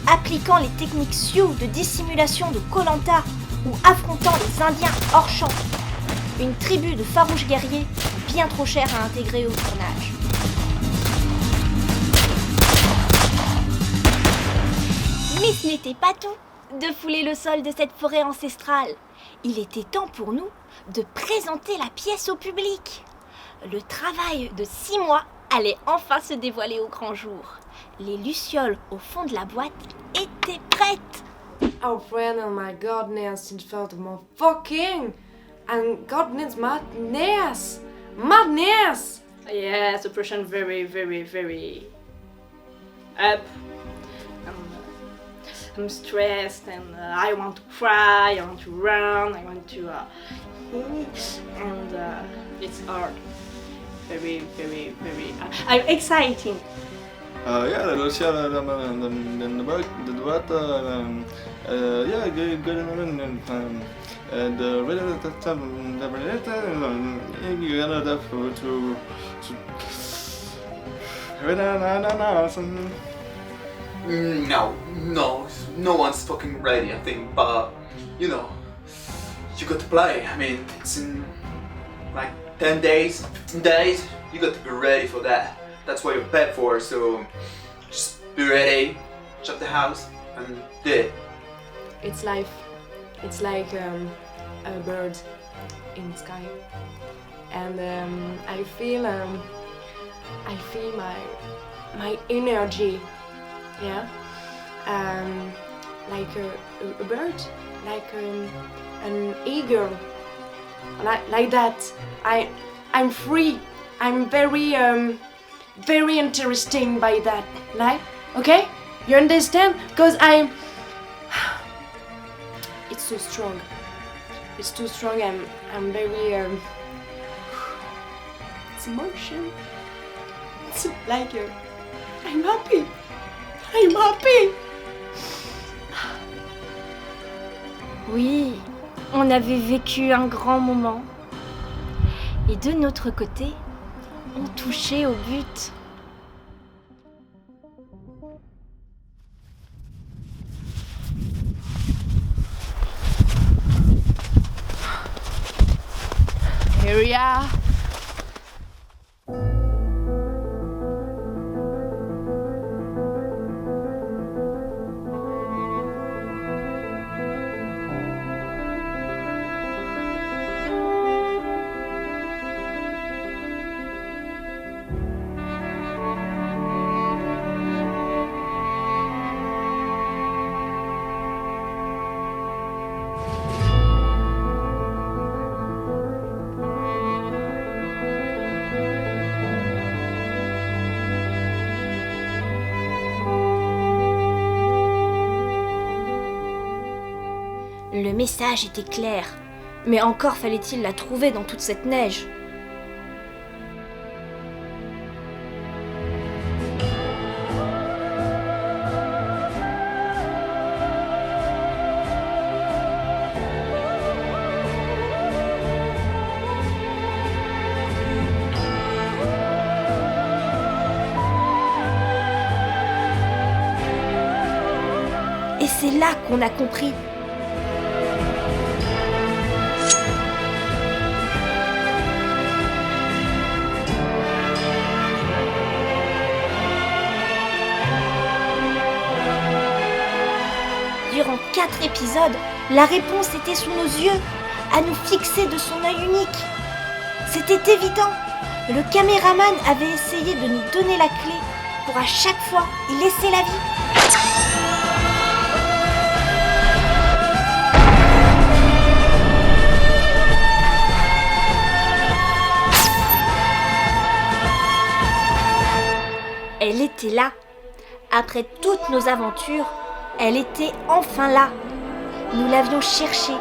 appliquant les techniques Sioux de dissimulation de Koh-Lanta ou affrontant les Indiens hors champ, une tribu de farouches guerriers bien trop chère à intégrer au tournage. Mais ce n'était pas tout de fouler le sol de cette forêt ancestrale. Il était temps pour nous de présenter la pièce au public. Le travail de 6 mois allait enfin se dévoiler au grand jour. Les lucioles au fond de la boîte étaient prêtes. Our friend and my godness in felt more fucking and godness madness! Madness! Yeah, the pressure very up. I'm stressed and I want to cry, I want to run, I want to and it's hard. Very exciting. Yeah, the Lucia and the work, the water, yeah, good and the rhythm that you got enough to No one's fucking ready, I think, but you know, you got to play. I mean, it's in like 10 days, 15 days, you got to be ready for that. That's what you're paid for, so just be ready, shut the house, and do it. It's life. It's like a bird in the sky. And I feel my energy, yeah. like a bird, like an eagle, like that. I'm free. I'm very interesting by that. Like, okay? You understand? Because it's so strong. It's too strong. I'm very it's emotion. It's like I'm happy. I'm happy. Oui, on avait vécu un grand moment. Et de notre côté, on touchait au but. Here we are. Le message était clair, mais encore fallait-il la trouver dans toute cette neige. Et c'est là qu'on a compris. Durant 4 épisodes, la réponse était sous nos yeux, à nous fixer de son œil unique. C'était évident. Le caméraman avait essayé de nous donner la clé pour à chaque fois y laisser la vie. Elle était là. Après toutes nos aventures, elle était enfin là. Nous l'avions cherchée.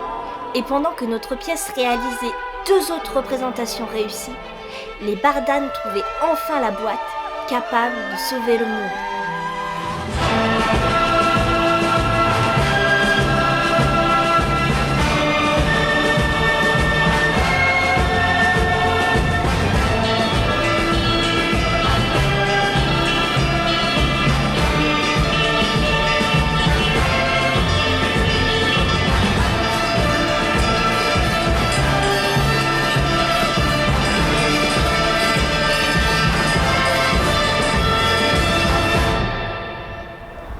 Et pendant que notre pièce réalisait 2 autres représentations réussies, les Bardanes trouvaient enfin la boîte capable de sauver le monde.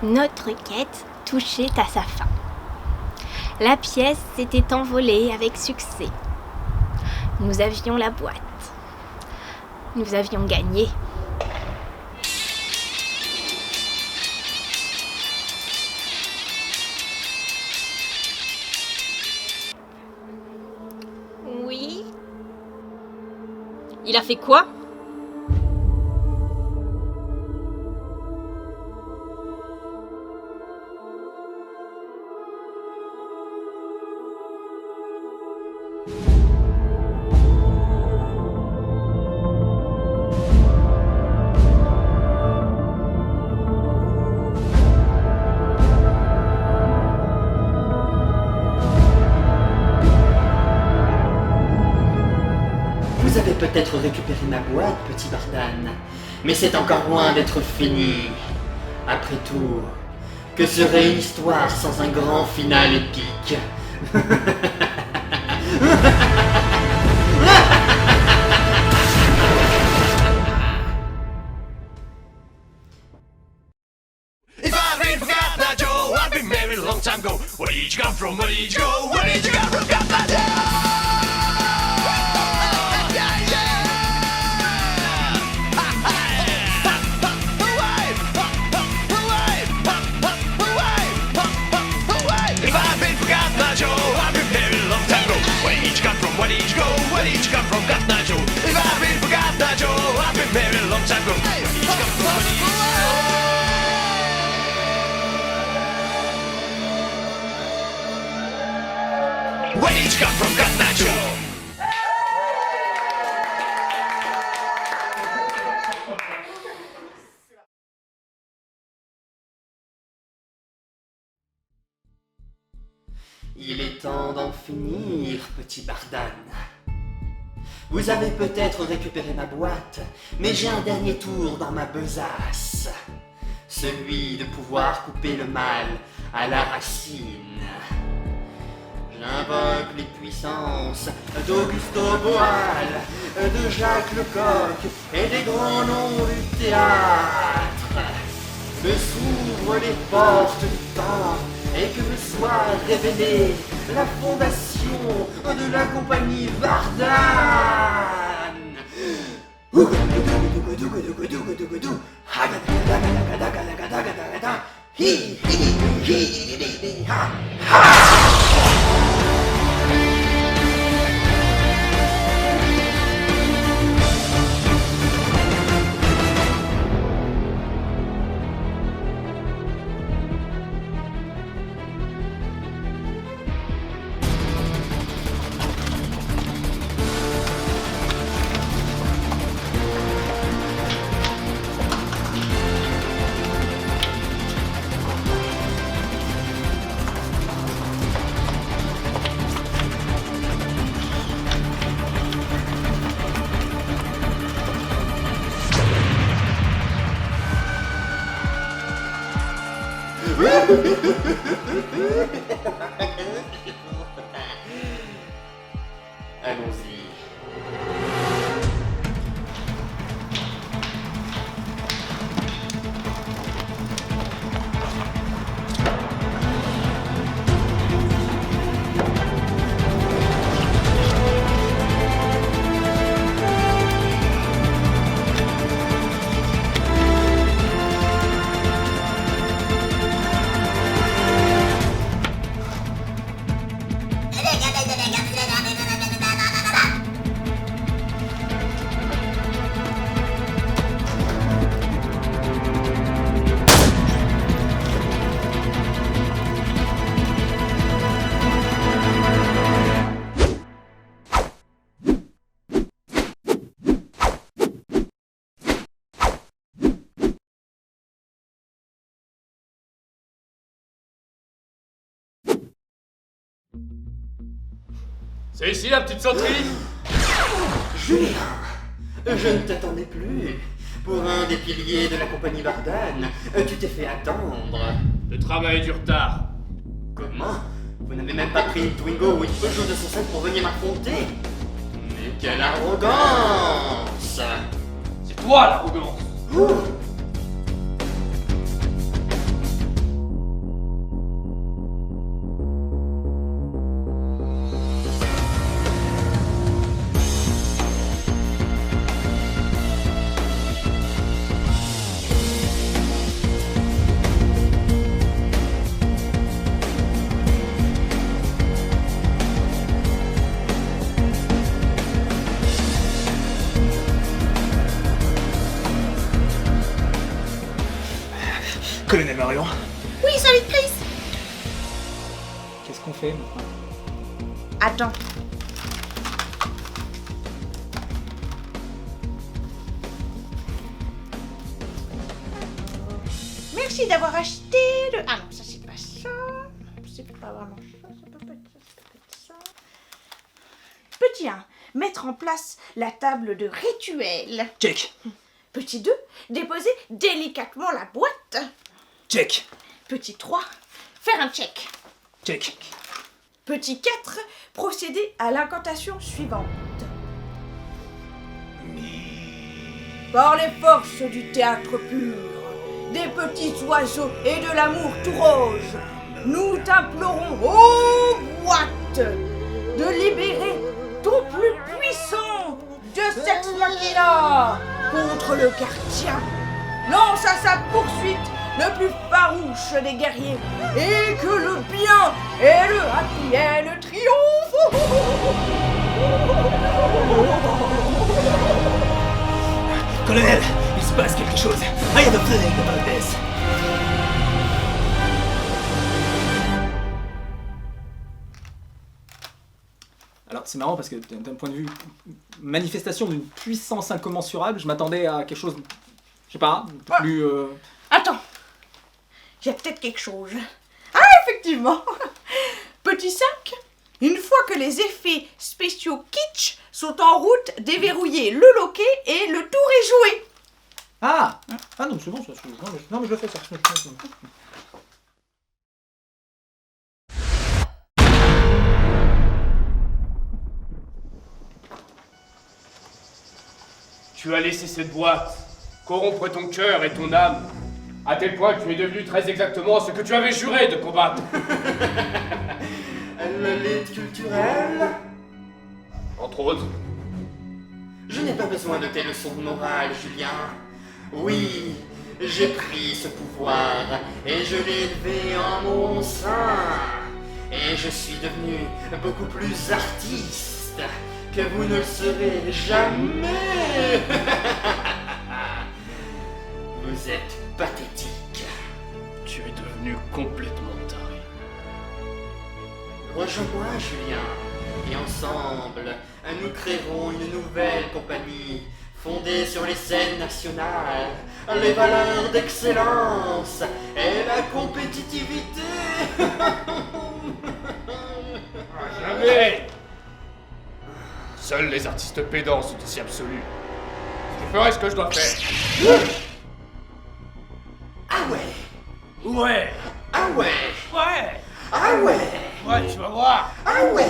Notre quête touchait à sa fin. La pièce s'était envolée avec succès. Nous avions la boîte. Nous avions gagné. Oui. Il a fait quoi ? Vous avez peut-être récupéré ma boîte, petit Bardane, mais c'est encore loin d'être fini. Après tout, que serait une histoire sans un grand final épique? If I ain't forgot now, Joe, I've been married a long time ago. Where did you come from? Where did you go? Where did you come from? Got my finir, petit Bardan. Vous avez peut-être récupéré ma boîte, mais j'ai un dernier tour dans ma besace. Celui de pouvoir couper le mal à la racine. J'invoque les puissances d'Augusto Boal, de Jacques Lecoq et des grands noms du théâtre. Que s'ouvrent les portes du temps et que me soit révélée la fondation de la compagnie Bardan. Allons-y. C'est ici la petite sauterie. Julien, je ne t'attendais plus. Pour un des piliers de la compagnie Bardan, tu t'es fait attendre. Le travail du retard. Comment? Vous n'avez même pas pris une Twingo ou une Peugeot 207 pour venir m'affronter? Mais quelle arrogance! C'est toi l'arrogance. Colonel Marion. Oui, salut Chris. Qu'est-ce qu'on fait maintenant? Attends. Merci d'avoir acheté le... Ah non, ça c'est pas ça. C'est pas vraiment ça, ça peut pas être ça, ça peut être ça. Petit 1, mettre en place la table de rituel. Check. Petit 2, déposer délicatement la boîte. Check. Petit 3, faire un check. Check. Petit 4, procéder à l'incantation suivante. Par les forces du théâtre pur, des petits oiseaux et de l'amour tout rose, nous t'implorons, ô boîte, de libérer ton plus puissant de Sex Machina contre le gardien. Lance à sa poursuite le plus farouche des guerriers, et que le bien et le happy end triomphent. Colonel, il se passe quelque chose. I have a feeling about this. Alors c'est marrant parce que d'un point de vue manifestation d'une puissance incommensurable, je m'attendais à quelque chose, je sais pas, plus... Attends, j'ai peut-être quelque chose. Ah, effectivement. Petit 5, Une fois que les effets spéciaux kitsch sont en route, déverrouillez le loquet et le tour est joué. Ah non, c'est bon, ça. Non, mais je le fais ça. Tu as laissé cette boîte corrompre ton cœur et ton âme, à tel point que tu es devenu très exactement ce que tu avais juré de combattre. L'élite culturelle. Entre autres. Je n'ai pas besoin de tes leçons de morale, Julien. Oui, j'ai pris ce pouvoir et je l'ai élevé en mon sein. Et je suis devenu beaucoup plus artiste que vous ne le serez jamais. Vous êtes pathétique. Tu es devenu complètement taré. Rejoins-moi, Julien, et ensemble, nous créerons une nouvelle compagnie fondée sur les scènes nationales, les valeurs d'excellence et la compétitivité. Jamais. Seuls les artistes pédants sont aussi absolus. Je ferai ce que je dois faire. Ah ouais. Ouais. Ah ouais. Ouais. Ah ouais. Ouais, tu vas voir. Ah ouais.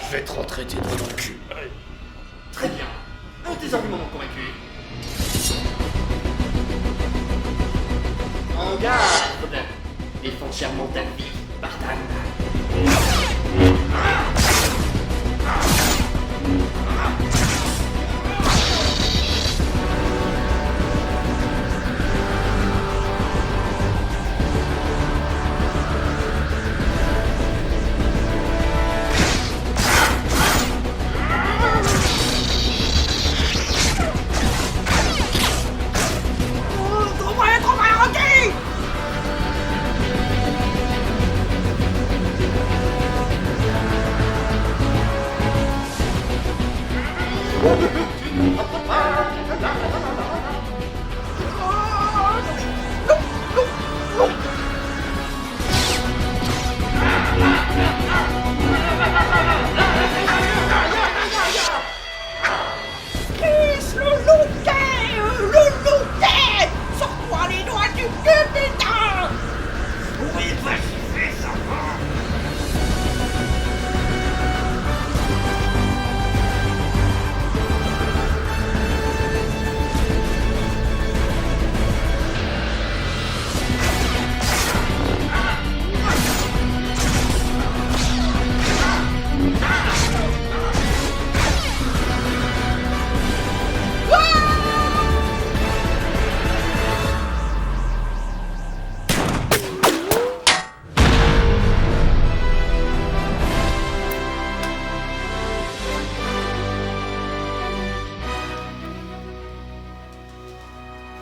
Je vais te rentrer tes doigts dans le cul. Ouais. Très bien. Tes arguments m'ont convaincu. En garde. Défends chèrement ta vie, Bardan.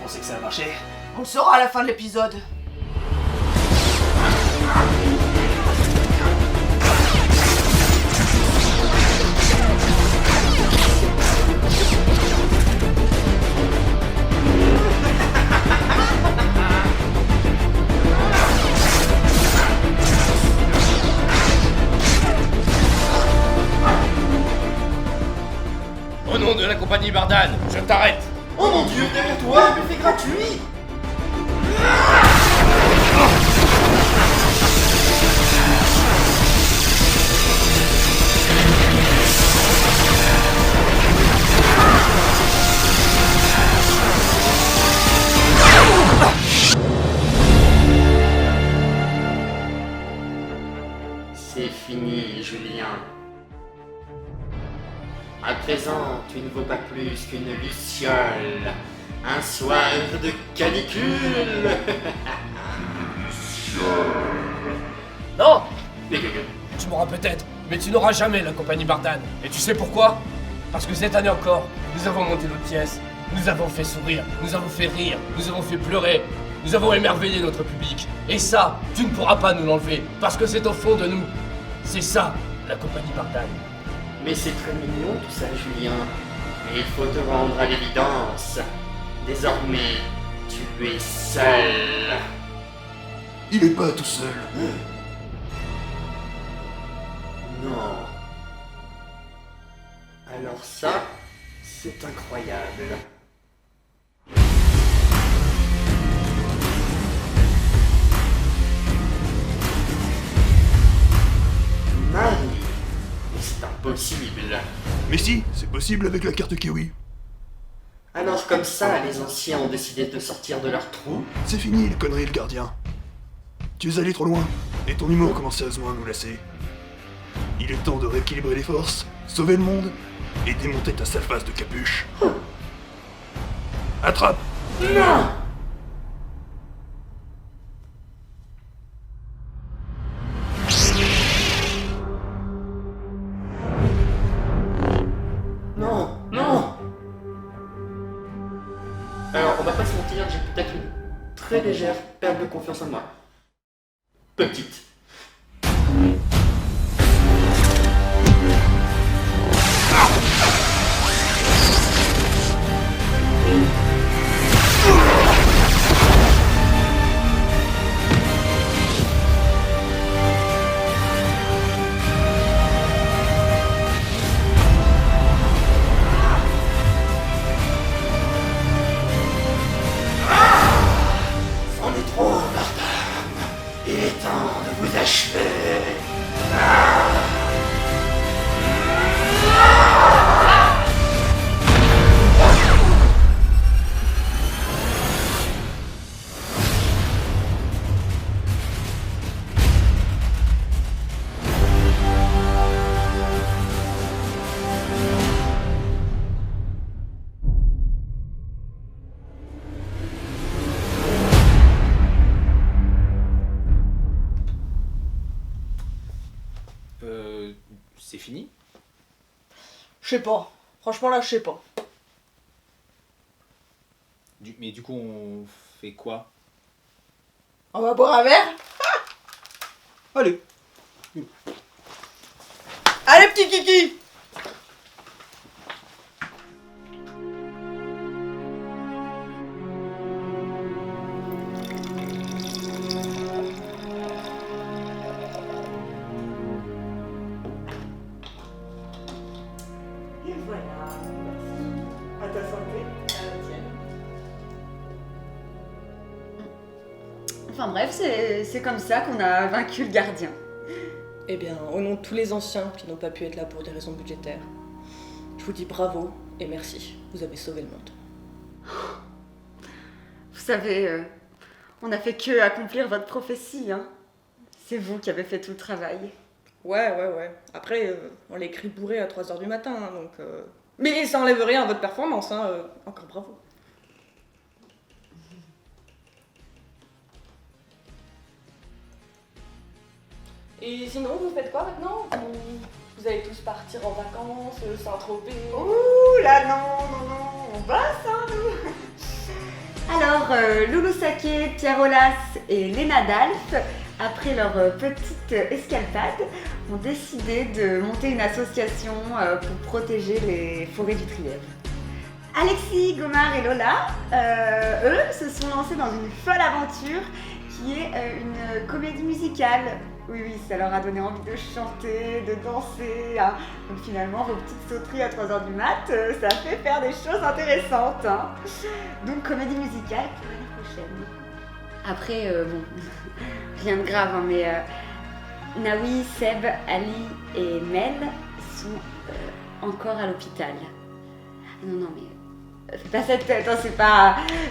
Pensez que ça a marché? On le saura à la fin de l'épisode. Au nom de la compagnie Bardan, je t'arrête. Oh mon Dieu, derrière toi, un buffet gratuit. C'est fini, Julien. À présent, tu ne vaux pas plus qu'une luciole. Un soir de canicule. Non. Tu mourras peut-être, mais tu n'auras jamais la compagnie Bardan. Et tu sais pourquoi? Parce que cette année encore, nous avons monté notre pièce. Nous avons fait sourire, nous avons fait rire, nous avons fait pleurer. Nous avons émerveillé notre public. Et ça, tu ne pourras pas nous l'enlever, parce que c'est au fond de nous. C'est ça, la compagnie Bardan. Mais c'est très mignon tout ça, Julien. Mais il faut te rendre à l'évidence. Désormais, tu es seul. Il est pas tout seul. Non. Alors ça, c'est incroyable. Marie, c'est impossible. Mais si, c'est possible avec la carte Kiwi. Alors comme ça, les anciens ont décidé de sortir de leur trou? C'est fini les conneries, le gardien. Tu es allé trop loin, et ton humour commence sérieusement à nous lasser. Il est temps de rééquilibrer les forces, sauver le monde, et démonter ta sale face de capuche. Attrape! Non! Non, non! Alors, on va pas se mentir, j'ai peut-être une très légère perte de confiance en moi. Petite. C'en est trop, Bardan. Il est temps de vous achever. C'est fini? Je sais pas. Franchement, là, je sais pas. Mais du coup, on fait quoi? On va boire un verre? Allez. Allez, petit kiki! Et voilà, merci. À ta santé, à la tienne. Enfin bref, c'est comme ça qu'on a vaincu le gardien. Eh bien, au nom de tous les anciens qui n'ont pas pu être là pour des raisons budgétaires, je vous dis bravo et merci. Vous avez sauvé le monde. Vous savez, on n'a fait que accomplir votre prophétie, hein. C'est vous qui avez fait tout le travail. Ouais. Après, on l'a écrit bourré à 3h du matin, hein, donc... Mais ça enlève rien à votre performance, hein. Encore bravo. Et sinon, vous faites quoi maintenant? Vous allez tous partir en vacances, Saint-Tropez? Ouh là, non, on bosse, hein, nous. Alors, Loulou Saké, Pierre Olas et Léna Dalf, après leur petite escalade, ont décidé de monter une association pour protéger les forêts du Trièvre. Alexis, Gomard et Lola, eux, se sont lancés dans une folle aventure qui est une comédie musicale. Oui, ça leur a donné envie de chanter, de danser. Hein. Donc finalement, vos petites sauteries à 3h du mat, ça fait faire des choses intéressantes. Hein. Donc comédie musicale pour l'année prochaine. Après, bon, rien de grave, hein, mais Naoui, Seb, Ali et Mel sont encore à l'hôpital. Non, mais fais pas cette tête, hein,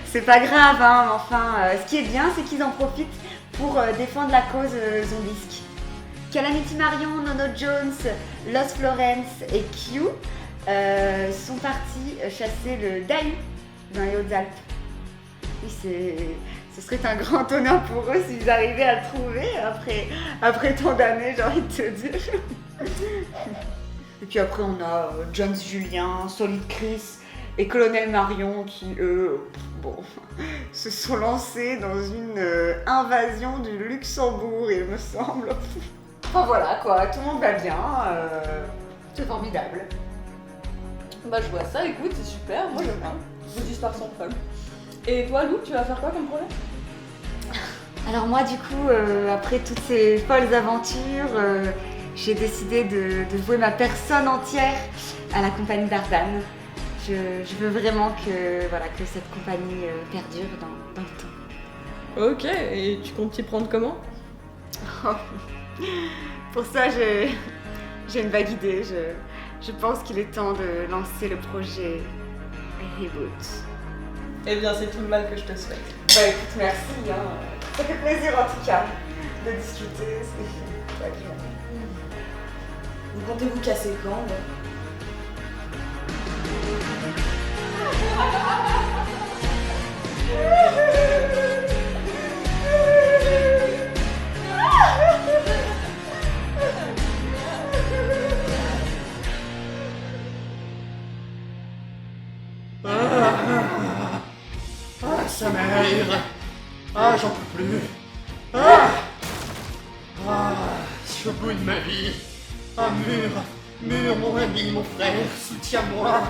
c'est pas grave, hein, mais enfin, ce qui est bien, c'est qu'ils en profitent pour défendre la cause zombisque. Calamity Marion, Nono Jones, Lost Florence et Q sont partis chasser le Dahu dans les Hautes-Alpes. Oui, ce serait un grand honneur pour eux s'ils arrivaient à le trouver après tant d'années, j'ai envie de te dire. Et puis après, on a Jones Julien, Solid Chris et Colonel Marion qui, eux, bon, se sont lancés dans une invasion du Luxembourg, il me semble. Enfin voilà quoi, tout le monde va bien, c'est formidable. Bah je vois ça, écoute, c'est super, moi j'aime bien. Vos histoires sont folles. Et toi Lou, tu vas faire quoi comme projet? Alors moi du coup, après toutes ces folles aventures, j'ai décidé de vouer ma personne entière à la compagnie Bardane. Je veux vraiment que cette compagnie perdure dans le temps. Ok, et tu comptes t'y prendre comment? Pour ça, j'ai une vague idée. Je pense qu'il est temps de lancer le projet Reboot. Eh bien, c'est tout le mal que je te souhaite. Bah écoute, merci. Ça fait plaisir en tout cas de discuter. C'est agréable. Vous comptez vous casser quand? Sa mère. J'en peux plus. Je suis au bout de ma vie. Mur, mon ami, mon frère, soutiens-moi.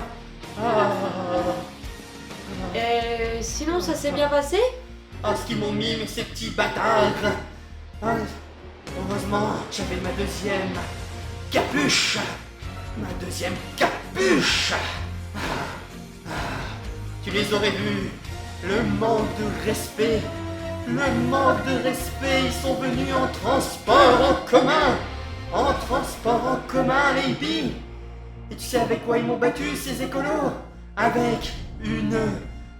Sinon, ça s'est bien passé? Ce qu'ils m'ont mis, mais ces petits bâtards. Heureusement, j'avais ma deuxième capuche. Tu les aurais vus. Le manque de respect, ils sont venus en transport en commun, baby. Et tu sais avec quoi ils m'ont battu, ces écolos? Avec une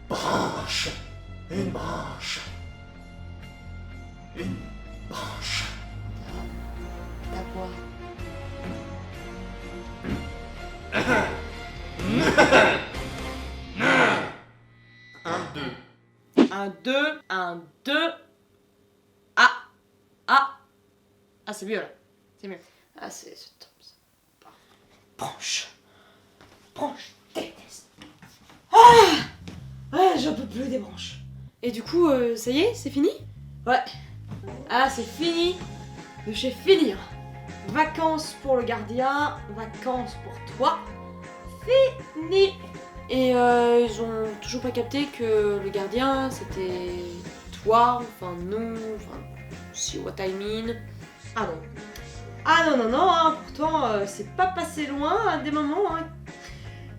branche. Ta voix. Un, deux. Ah, c'est mieux là. C'est mieux. Ah, c'est top. Branche, déteste. Ouais, j'en peux plus des branches. Et du coup, ça y est, c'est fini? Ouais. Ah, c'est fini de chez finir. Vacances pour le gardien, vacances pour toi. Fini. Et ils ont toujours pas capté que le gardien c'était toi, enfin nous, enfin see what I mean. Ah non. Ah non, hein, pourtant c'est pas passé loin à des moments. Hein.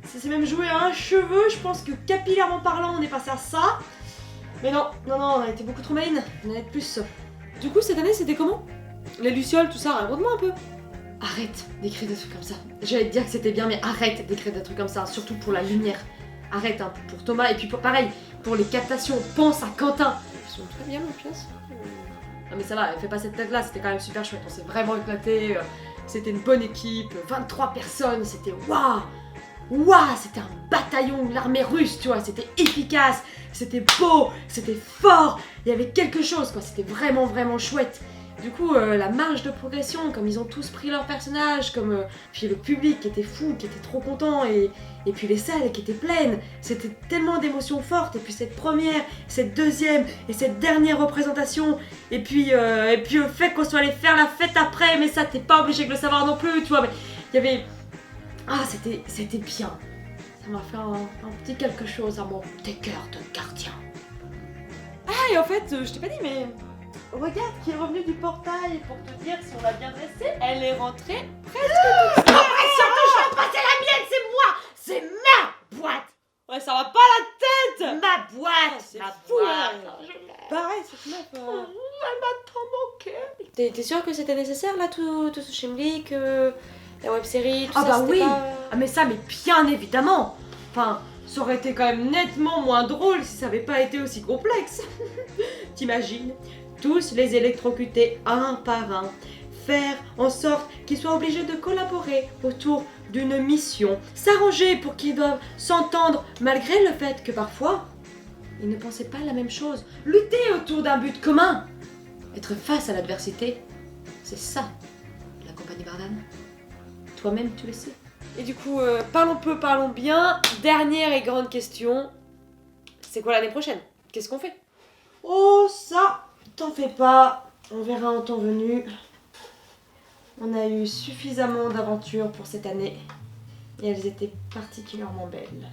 C'est même joué à un cheveu, je pense que capillairement parlant on est passé à ça. Mais non, on a été beaucoup trop maline, on en a plus. Du coup cette année c'était comment? Les lucioles, tout ça, raconte-moi un peu. Arrête d'écrire des trucs comme ça. J'allais te dire que c'était bien, mais arrête d'écrire des trucs comme ça, surtout pour la lumière. Arrête, hein, pour Thomas, et puis pareil, pour les captations, pense à Quentin. Ils sont très bien, mes pièces. Non mais ça va, fais pas cette tête là, c'était quand même super chouette, on s'est vraiment éclaté, c'était une bonne équipe, 23 personnes, c'était waouh, c'était un bataillon de l'armée russe, tu vois, c'était efficace, c'était beau, c'était fort, il y avait quelque chose quoi, c'était vraiment chouette. Du coup, la marge de progression, comme ils ont tous pris leur personnage, puis le public qui était fou, qui était trop content, et puis les salles qui étaient pleines, c'était tellement d'émotions fortes, et puis cette première, cette deuxième, et cette dernière représentation, et puis le fait qu'on soit allé faire la fête après, mais ça t'es pas obligé de le savoir non plus, tu vois, mais il y avait... c'était bien. Ça m'a fait un petit quelque chose à mon petit cœur de gardien. Ah, et en fait, je t'ai pas dit, mais... Regarde qui est revenu du portail pour te dire si on l'a bien dressé. Elle est rentrée presque toute seule. Surtout, je vais passer la mienne, c'est moi. C'est ma boîte. Ouais, ça va pas la tête. Ma boîte. C'est ma fou, boîte. Pareil, cette meuf. Elle m'a tant manqué. T'es sûre que c'était nécessaire là, tout ce Shimlik, la web-série, tout ça? Ah bah c'était oui. pas... Ah mais ça, mais bien évidemment. Enfin, ça aurait été quand même nettement moins drôle si ça avait pas été aussi complexe. T'imagines? Tous les électrocuter un par un, faire en sorte qu'ils soient obligés de collaborer autour d'une mission, s'arranger pour qu'ils doivent s'entendre malgré le fait que parfois, ils ne pensaient pas la même chose, lutter autour d'un but commun, être face à l'adversité, c'est ça, la compagnie Bardane. Toi-même, tu le sais. Et du coup, parlons peu, parlons bien. Dernière et grande question. C'est quoi l'année prochaine? Qu'est-ce qu'on fait? Oh, ça, t'en fais pas, on verra en temps venu. On a eu suffisamment d'aventures pour cette année et elles étaient particulièrement belles.